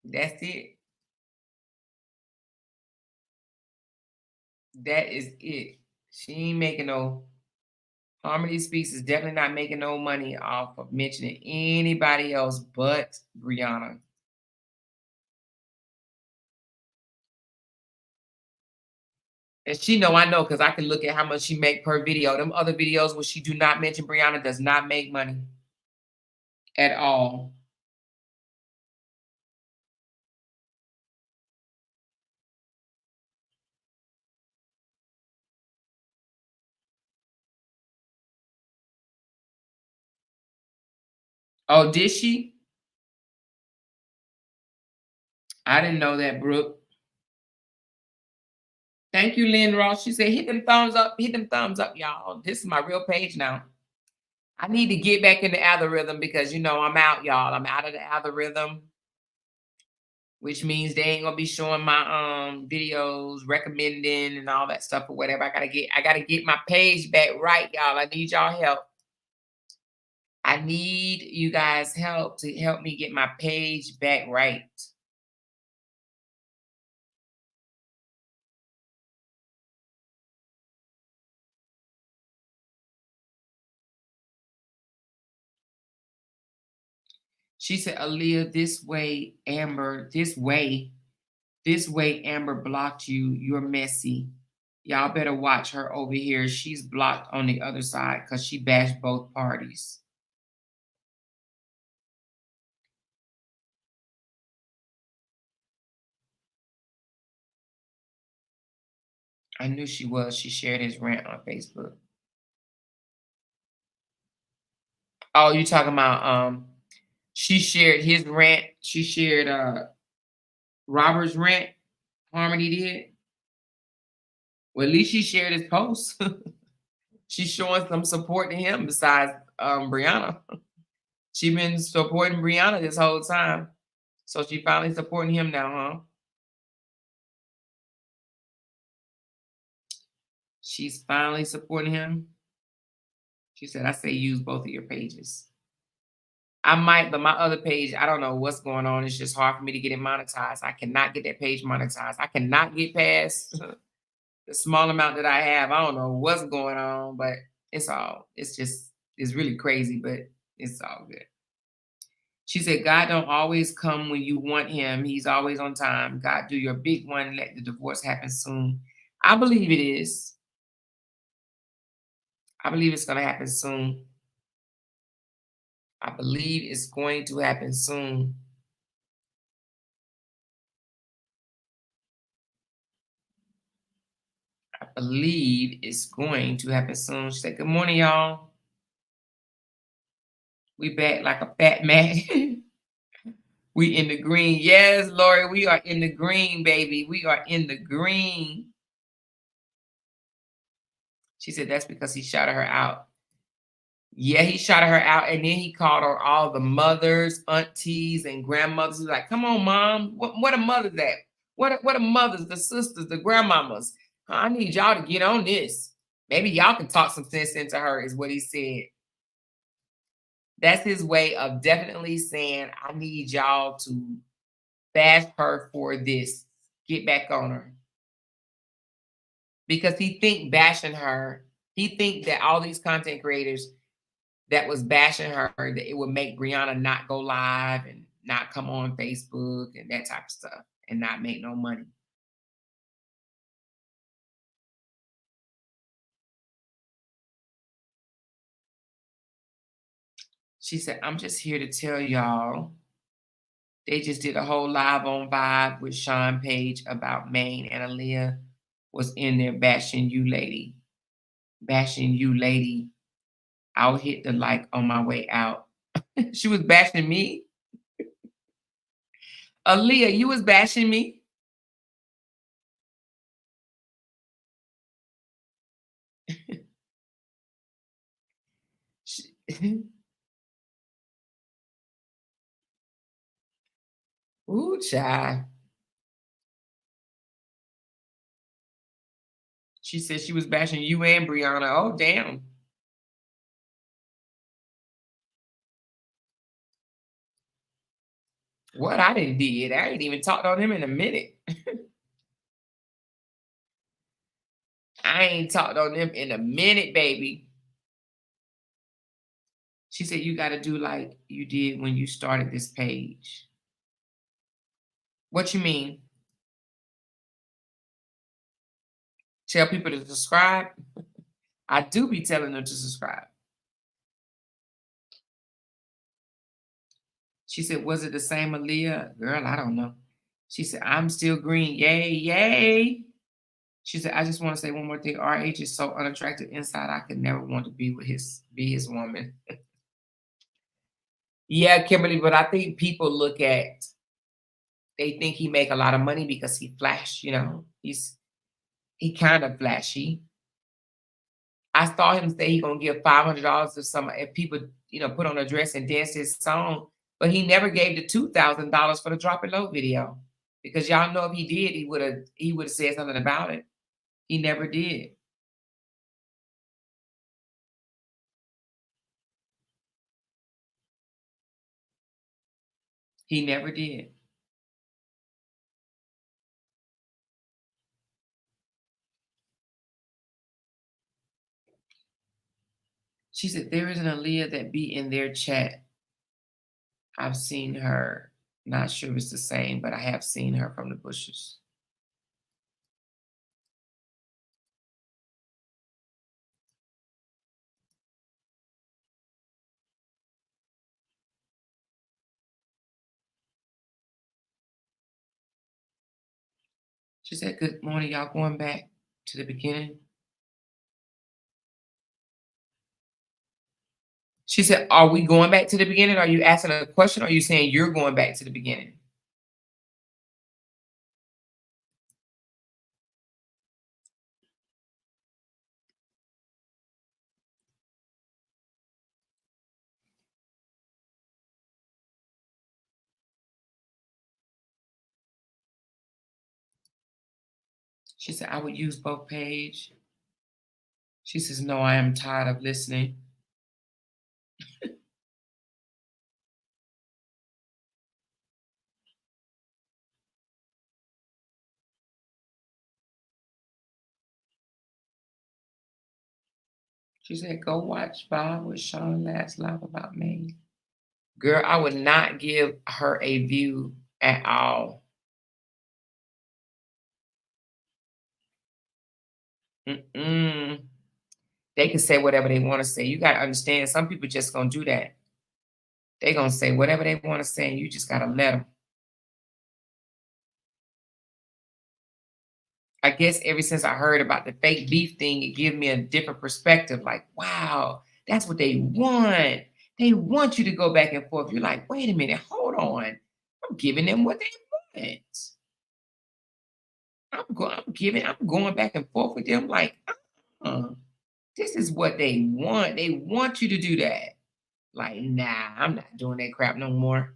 That's it. That is it. She ain't making no Harmony Speaks is definitely not making no money off of mentioning anybody else but Brianna. And she know I know because I can look at how much she make per video. Them other videos where she do not mention Brianna does not make money at all. Oh, did she? I didn't know that, Brooke. Thank you, Lynn Ross. She said, hit them thumbs up, y'all. This is my real page now. I need to get back in the algorithm because you know I'm out, y'all. I'm out of the algorithm, which means they ain't gonna be showing my videos, recommending and all that stuff or whatever. I gotta get my page back right, y'all. I need y'all help. I need you guys help to help me get my page back right. She said, Aaliyah, this way, Amber blocked you. You're messy. Y'all better watch her over here. She's blocked on the other side because she bashed both parties. I knew she was. She shared his rant on Facebook. Oh, you talking about she shared his rant. She shared Robert's rant. Harmony did. Well, at least she shared his post. She's showing some support to him besides Brianna. She been supporting Brianna this whole time. So she finally supporting him now, huh? She's finally supporting him. She said, I say use both of your pages. I might, but my other page, I don't know what's going on. It's just hard for me to get it monetized. I cannot get that page monetized. I cannot get past the small amount that I have. I don't know what's going on, but it's really crazy, but it's all good. She said, God don't always come when you want him. He's always on time. God, do your big one. Let the divorce happen soon. I believe it is. I believe it's going to happen soon. I believe it's going to happen soon. I believe it's going to happen soon. She said, good morning, y'all. We back like a fat man. We in the green. Yes, Lori, we are in the green, baby. We are in the green. She said that's because he shouted her out. Yeah, he shouted her out, and then he called her all the mothers, aunties, and grandmothers. He's like, come on, mom. What a mother's at? What a mothers, the sisters, the grandmamas. I need y'all to get on this. Maybe y'all can talk some sense into her, is what he said. That's his way of definitely saying, I need y'all to bash her for this. Get back on her. Because he think bashing her, he think that all these content creators that was bashing her, that it would make Brianna not go live and not come on Facebook and that type of stuff and not make no money. She said, I'm just here to tell y'all they just did a whole live on Vibe with Sean Page about Maine, and Aaliyah was in there bashing you, lady. Bashing you, lady. I'll hit the like on my way out. She was bashing me. Aaliyah, you was bashing me. She- Ooh, child. She said she was bashing you and Brianna. Oh, damn. What I didn't did. I ain't even talked on him in a minute. I ain't talked on them in a minute, baby. She said, you got to do like you did when you started this page. What you mean? Tell people to subscribe? I do be telling them to subscribe. She said, was it the same Aaliyah? Girl, I don't know. She said, I'm still green. Yay, yay. She said, I just want to say one more thing. RH is so unattractive inside. I could never want to be his woman. Yeah, Kimberly, but I think people look at they think he make a lot of money because he flash, you know. He kind of flashy. I saw him say he gonna give $500 if people, put on a dress and dance his song, but he never gave the $2,000 for the Drop It Low video. Because y'all know if he did, he would have said something about it. He never did. He never did. She said, there is an Aaliyah that be in their chat. I've seen her. Not sure if it's the same, but I have seen her from the bushes. She said, good morning, y'all going back to the beginning. She said, are we going back to the beginning? Are you asking a question or are you saying you're going back to the beginning? She said, I would use both page. She says, no, I am tired of listening. She said, go watch Bob with Sean last live about me. Girl, I would not give her a view at all. Mm-mm. They can say whatever they want to say. You got to understand, some people just going to do that. They going to say whatever they want to say, and you just got to let them. I guess ever since I heard about the fake beef thing, it gave me a different perspective. Like, wow, that's what they want. They want you to go back and forth. You're like, wait a minute, hold on. I'm giving them what they want. I'm going back and forth with them. Like, uh, this is what they want. They want you to do that. Like, nah, I'm not doing that crap no more.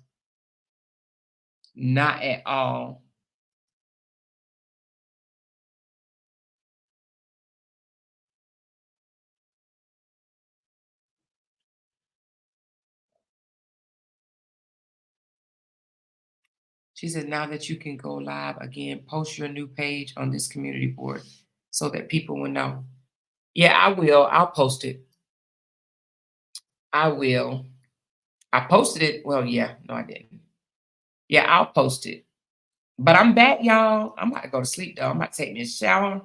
Not at all. She said, now that you can go live again, post your new page on this community board so that people will know. Yeah, I will. I'll post it. I will. I posted it. Well, yeah, no, I didn't. Yeah, I'll post it. But I'm back, y'all. I'm about to go to sleep, though. I'm about to take me a shower,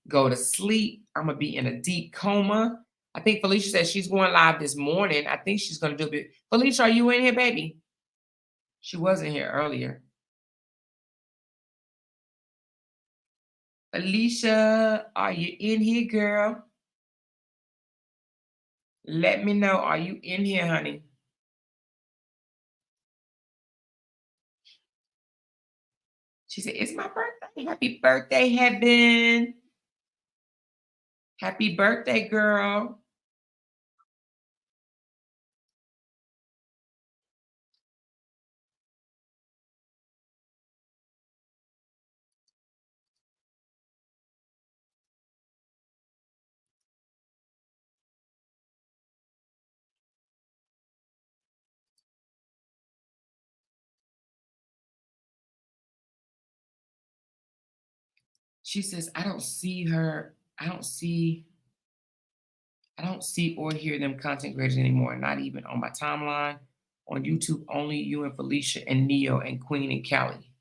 go to sleep. I'm going to be in a deep coma. I think Felicia said she's going live this morning. I think she's going to do a bit. Felicia, are you in here, baby? She wasn't here earlier. Alicia, are you in here, girl? Let me know. Are you in here, honey? She said, it's my birthday. Happy birthday, Heaven. Happy birthday, girl. She says, I don't see her. I don't see I don't see or hear them content creators anymore, not even on my timeline. On YouTube, only you and Felicia and Neo and Queen and Callie.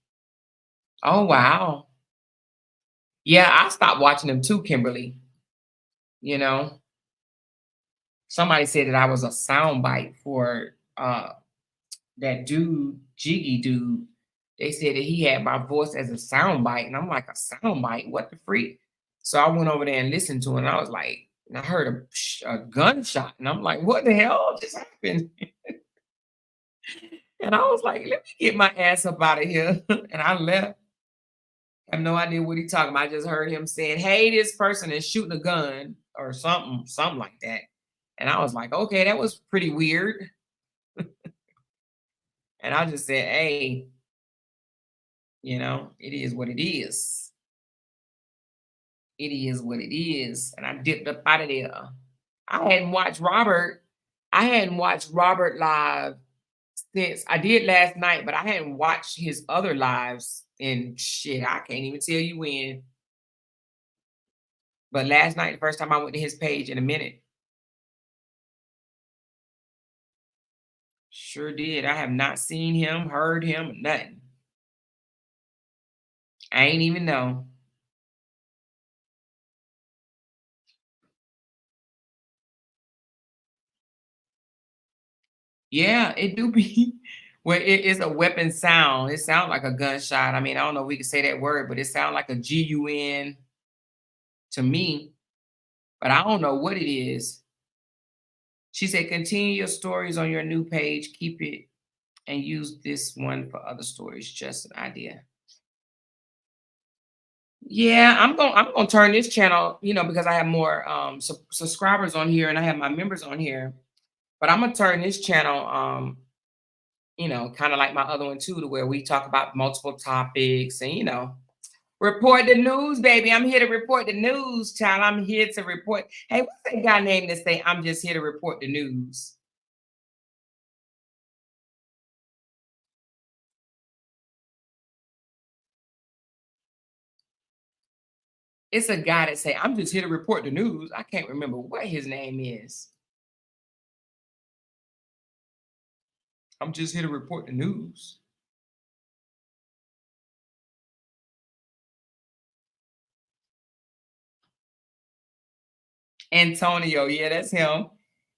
Oh wow. Yeah, I stopped watching them too, Kimberly. You know, somebody said that I was a soundbite for that dude, Jiggy dude. They said that he had my voice as a soundbite, and I'm like, a soundbite? What the freak? So I went over there and listened to it, and I was like, and I heard a gunshot, and I'm like, what the hell just happened? And I was like, let me get my ass up out of here. And I left. I have no idea what he talking about. I just heard him saying, hey, this person is shooting a gun or something like that. And I was like, okay, that was pretty weird. And I just said, hey, it is what it is. It is what it is. And I dipped up out of there. I hadn't watched Robert. I hadn't watched Robert live since I did last night, but I hadn't watched his other lives in shit. I can't even tell you when. But last night, the first time I went to his page in a minute. Sure did. I have not seen him, heard him, nothing. I ain't even know. Yeah, it do be well, it is a weapon sound. It sounds like a gunshot. I mean, I don't know if we can say that word, but it sounds like a GUN to me, but I don't know what it is. She said, continue your stories on your new page. Keep it and use this one for other stories. Just an idea. Yeah, I'm gonna turn this channel, because I have more subscribers on here and I have my members on here. But I'm gonna turn this channel, kind of like my other one too, to where we talk about multiple topics and report the news, baby. I'm here to report the news, child. I'm here to report. Hey, what's that guy name that say I'm just here to report the news? It's a guy that say I'm just here to report the news. I can't remember what his name is. I'm just here to report the news. Antonio, yeah, that's him.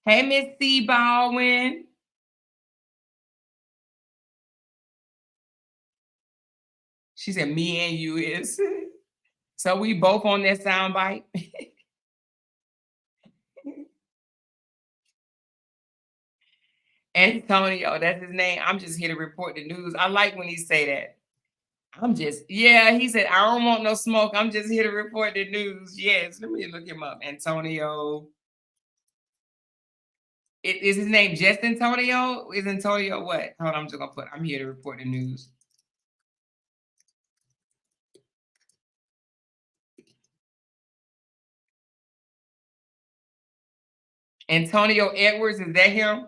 Hey, Miss C. Baldwin. She said, me and you is. So we both on that soundbite. Antonio, that's his name. I'm just here to report the news. I like when he say that. Yeah, he said, I don't want no smoke. I'm just here to report the news. Yes, let me look him up. Antonio. Is his name just Antonio? Is Antonio what? Hold on, I'm just gonna put I'm here to report the news. Antonio Edwards, is that him?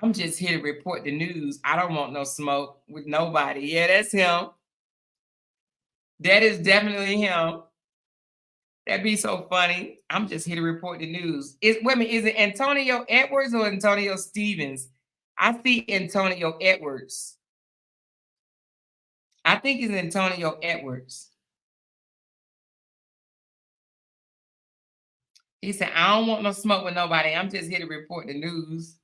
I'm just here to report the news. I don't want no smoke with nobody. Yeah, that's him. That is definitely him. That'd be so funny. I'm just here to report the news. Wait a minute, is it Antonio Edwards or Antonio Stevens? I see Antonio Edwards. I think it's Antonio Edwards. He said, I don't want no smoke with nobody. I'm just here to report the news.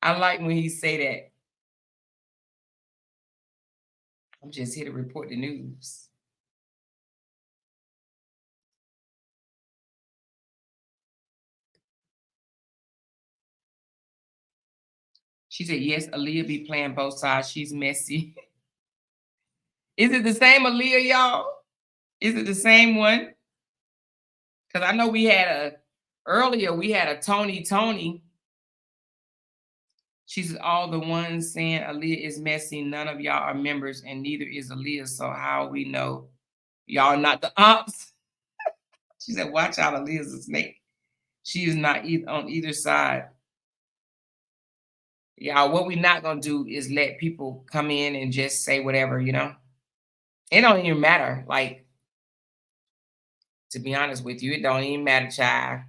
I like when he say that. I'm just here to report the news. She said, yes, Aaliyah be playing both sides. She's messy. Is it the same Aaliyah, y'all? Is it the same one? Because I know earlier we had a Tony. She's all the ones saying Aaliyah is messy. None of y'all are members, and neither is Aaliyah. So how we know y'all not the ops? She said, watch out, Aaliyah's a snake. She is not on either side. Y'all, what we not gonna do is let people come in and just say whatever. It don't even matter. Like, To be honest with you, it don't even matter, child.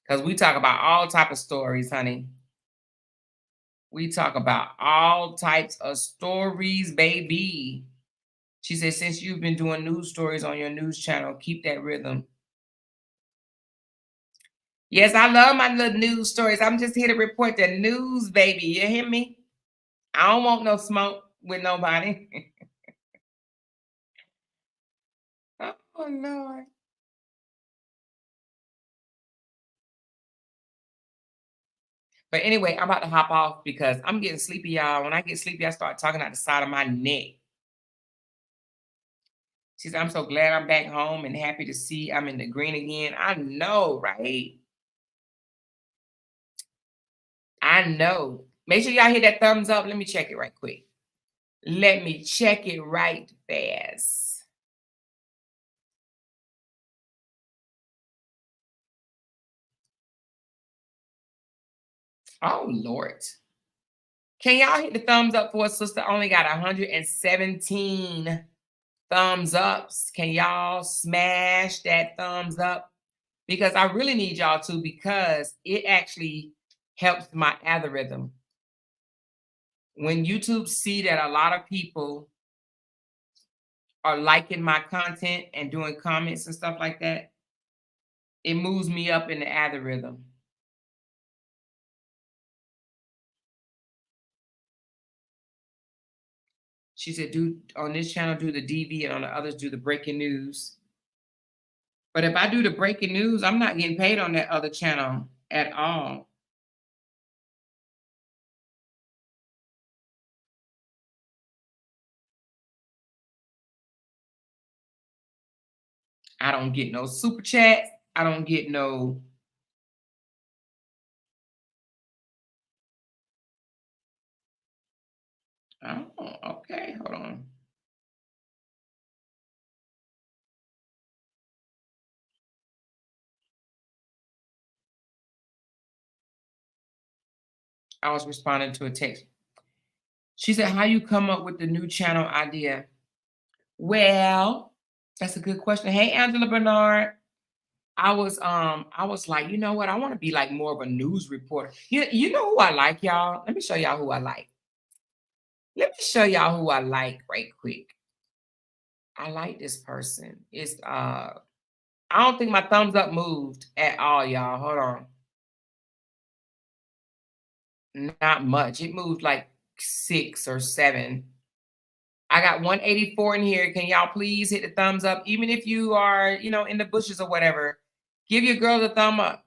Because we talk about all type of stories, honey. We talk about all types of stories, baby. She said, since you've been doing news stories on your news channel, keep that rhythm. Yes, I love my little news stories. I'm just here to report the news, baby. You hear me? I don't want no smoke with nobody. Oh, Lord. But anyway, I'm about to hop off because I'm getting sleepy, y'all. When I get sleepy, I start talking out the side of my neck. She said, I'm so glad I'm back home and happy to see I'm in the green again. I know, right? I know. Make sure y'all hit that thumbs up. Let me check it right quick. Let me check it right fast. Oh, Lord. Can y'all hit the thumbs up for a sister? Only got 117 thumbs ups. Can y'all smash that thumbs up? Because I really need y'all to, because it actually helps my algorithm. When YouTube see that a lot of people are liking my content and doing comments and stuff like that, it moves me up in the algorithm. She said, do on this channel, do the DV, and on the others, do the breaking news. But if I do the breaking news, I'm not getting paid on that other channel at all. I don't get no super chat. I don't get no. Oh, okay. Hold on. I was responding to a text. She said, how you come up with the new channel idea? Well, that's a good question. Hey, Angela Bernard. I was like, you know what? I want to be like more of a news reporter. You know who I like, y'all? Let me show y'all who I like. Let me show y'all who I like right quick. I like this person. It's I don't think my thumbs up moved at all, y'all. Hold on. Not much. It moved like 6 or 7. I got 184 in here. Can y'all please hit the thumbs up? Even if you are, in the bushes or whatever, give your girl a thumb up.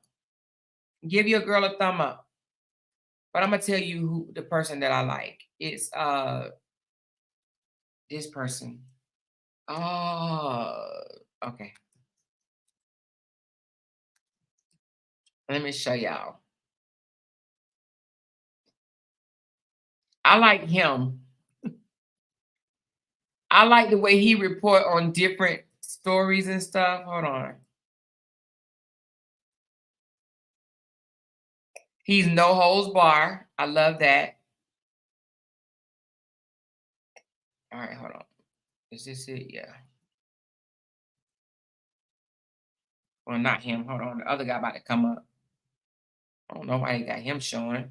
Give your girl a thumb up. But I'm gonna tell you who the person that I like. It's this person. Oh, okay. Let me show y'all. I like him. I like the way he report on different stories and stuff. Hold on. He's no holds bar. I love that. All right, hold on. Is this it? Yeah. Well, not him. Hold on. The other guy about to come up. I don't know why they got him showing.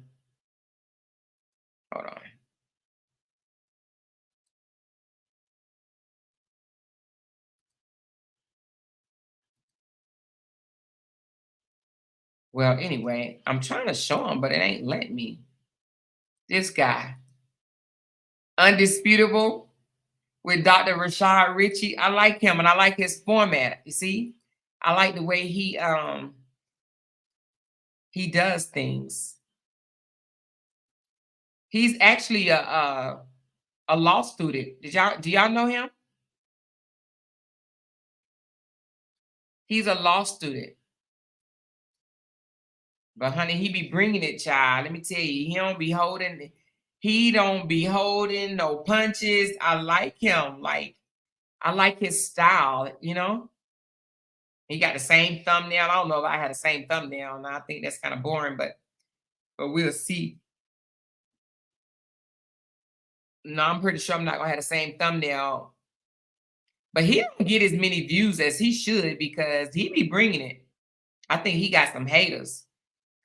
Hold on. Well, anyway, I'm trying to show him, but it ain't letting me. This guy, Undisputable with Dr. Rashad Ritchie. I like him and I like his format. You see? I like the way he does things. He's actually a law student. Do y'all know him? He's a law student. But honey, he be bringing it, child. Let me tell you, he don't be holding no punches. I like him. Like, I like his style. He got the same thumbnail. I don't know if I had the same thumbnail, and I think that's kind of boring, but we'll see. No, I'm pretty sure I'm not gonna have the same thumbnail. But he don't get as many views as he should because he be bringing it. I think he got some haters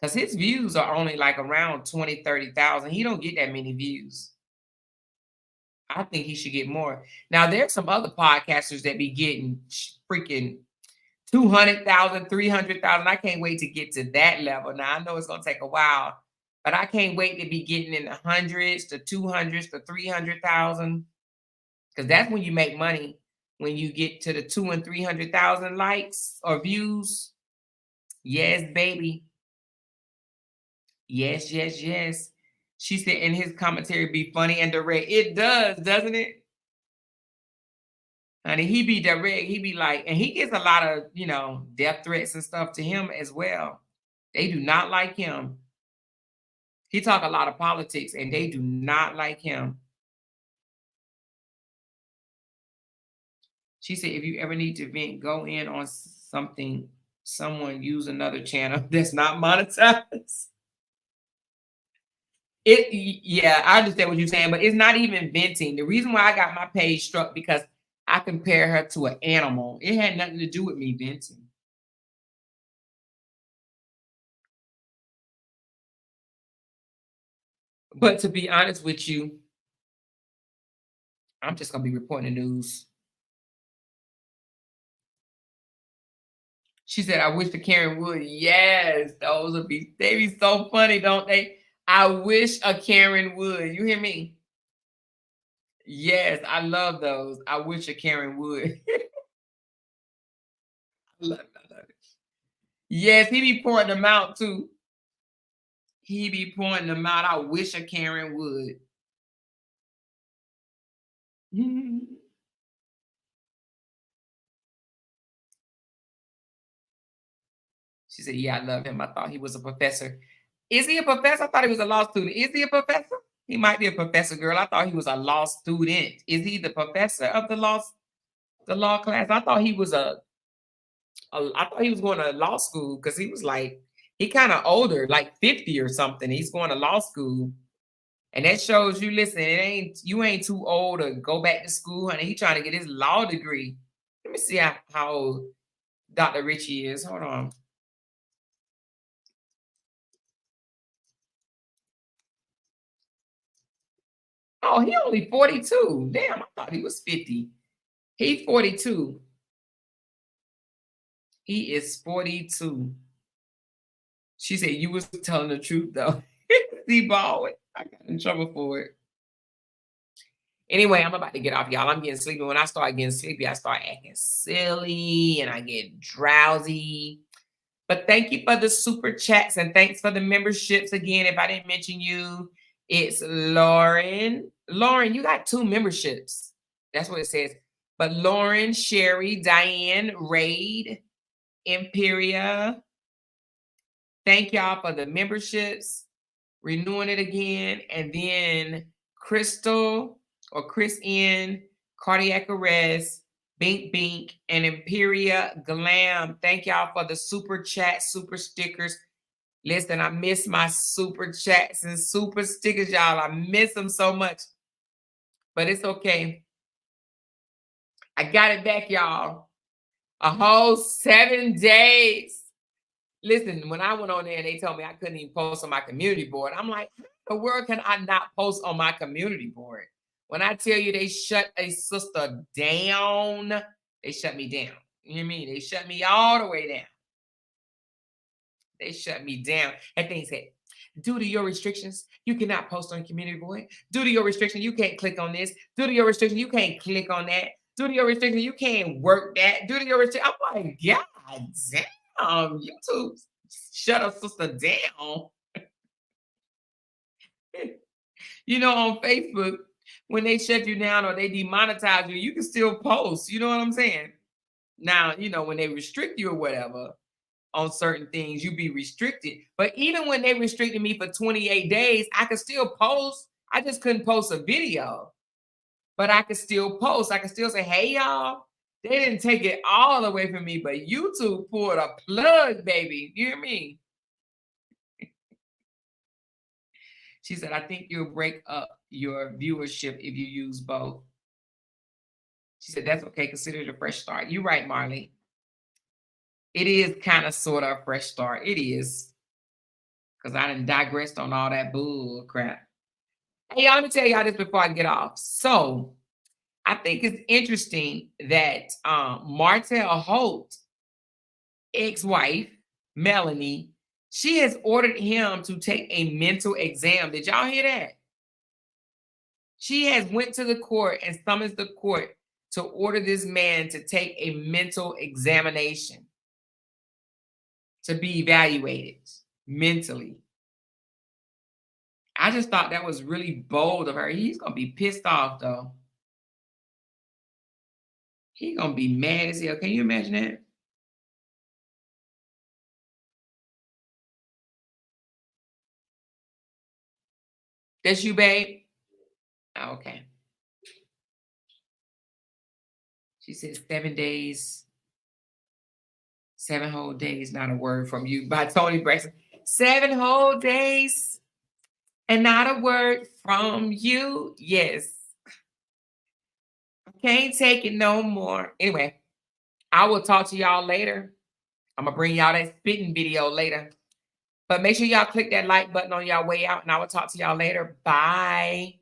because his views are only like around 20, 30,000. He don't get that many views. I think he should get more. Now, there's some other podcasters that be getting freaking 200,000, 300,000. I can't wait to get to that level. Now, I know it's going to take a while, but I can't wait to be getting in the hundreds, the 200s, the 300,000, because that's when you make money. When you get to the 2 and 300,000 likes or views. Yes, baby. Yes, yes, yes. She said in his commentary be funny and direct. It does, doesn't it? Honey, he be direct. He be like, and he gets a lot of, death threats and stuff to him as well. They do not like him. He talk a lot of politics and they do not like him. She said, if you ever need to vent, go in on something, someone use another channel that's not monetized. Yeah, I understand what you're saying, but it's not even venting. The reason why I got my page struck because I compare her to an animal. It had nothing to do with me venting. But to be honest with you, I'm just gonna be reporting the news. She said, I wish the Karen would. Yes, those would be they be so funny, don't they? I wish a Karen would. You hear me? Yes, I love those. I wish a Karen would. I love it, I love it. Yes, he be pointing them out too. He be pointing them out. I wish a Karen would. She said, yeah, I love him. I thought he was a professor. Is he a professor? I thought he was a law student. Is he a professor? He might be a professor, girl. I thought he was a law student. Is he the professor of the law class? I thought he was I thought he was going to law school because he was like he kind of older, like 50 or something. He's going to law school. And that shows you, listen, you ain't too old to go back to school, honey. He trying to get his law degree. Let me see how old Dr. Richie is. Hold on. Oh, he only 42. Damn, I thought he was 50. He's 42. He is 42. She said you was telling the truth though. See, ball. I got in trouble for it. Anyway, I'm about to get off, y'all. I'm getting sleepy. When I start getting sleepy, I start acting silly and I get drowsy. But thank you for the super chats and thanks for the memberships again. If I didn't mention you, it's Lauren. Lauren, you got 2 memberships. That's what it says. But Lauren, Sherry, Diane, Raid, Imperia, thank y'all for the memberships, renewing it again. And then Crystal or Chris N, Cardiac Arrest, Bink Bink, and Imperia Glam. Thank y'all for the super chat, super stickers. Listen, I miss my super chats and super stickers, y'all. I miss them so much. But it's okay. I got it back, y'all. A whole 7 days. Listen, when I went on there and they told me I couldn't even post on my community board, I'm like, how in the world can I not post on my community board? When I tell you they shut a sister down, they shut me down. You hear me? They shut me all the way down. They shut me down. And they said, due to your restrictions, you cannot post on community board. Due to your restriction, you can't click on this. Due to your restriction, you can't click on that. Due to your restriction, you can't work that. Due to your restriction, I'm like, God damn, YouTube shut a sister down. On Facebook, when they shut you down or they demonetize you, you can still post. You know what I'm saying? Now, when they restrict you or whatever on certain things, you be restricted. But even when they restricted me for 28 days, I could still post. I just couldn't post a video, but I could still post. I could still say, hey, y'all. They didn't take it all away from me, but YouTube pulled a plug, baby. You hear me? She said, I think you'll break up your viewership if you use both. She said, that's okay. Consider it a fresh start. You're right, Marley. It is kind of sort of a fresh start. It is. Because I didn't digressed on all that bull crap. Hey, y'all, let me tell y'all this before I get off. So I think it's interesting that Martell Holt, ex-wife, Melanie, she has ordered him to take a mental exam. Did y'all hear that? She has went to the court and summons the court to order this man to take a mental examination to be evaluated mentally. I just thought that was really bold of her. He's gonna be pissed off though. He's gonna be mad as hell. Can you imagine that? That's you, babe? Oh, okay. She said 7 days, 7 whole days, not a word from you by Tony Braxton. 7 whole days and not a word from you. Yes. Can't take it no more. Anyway, I will talk to y'all later. I'm gonna bring y'all that spitting video later. But make sure y'all click that like button on y'all way out, and I will talk to y'all later. Bye.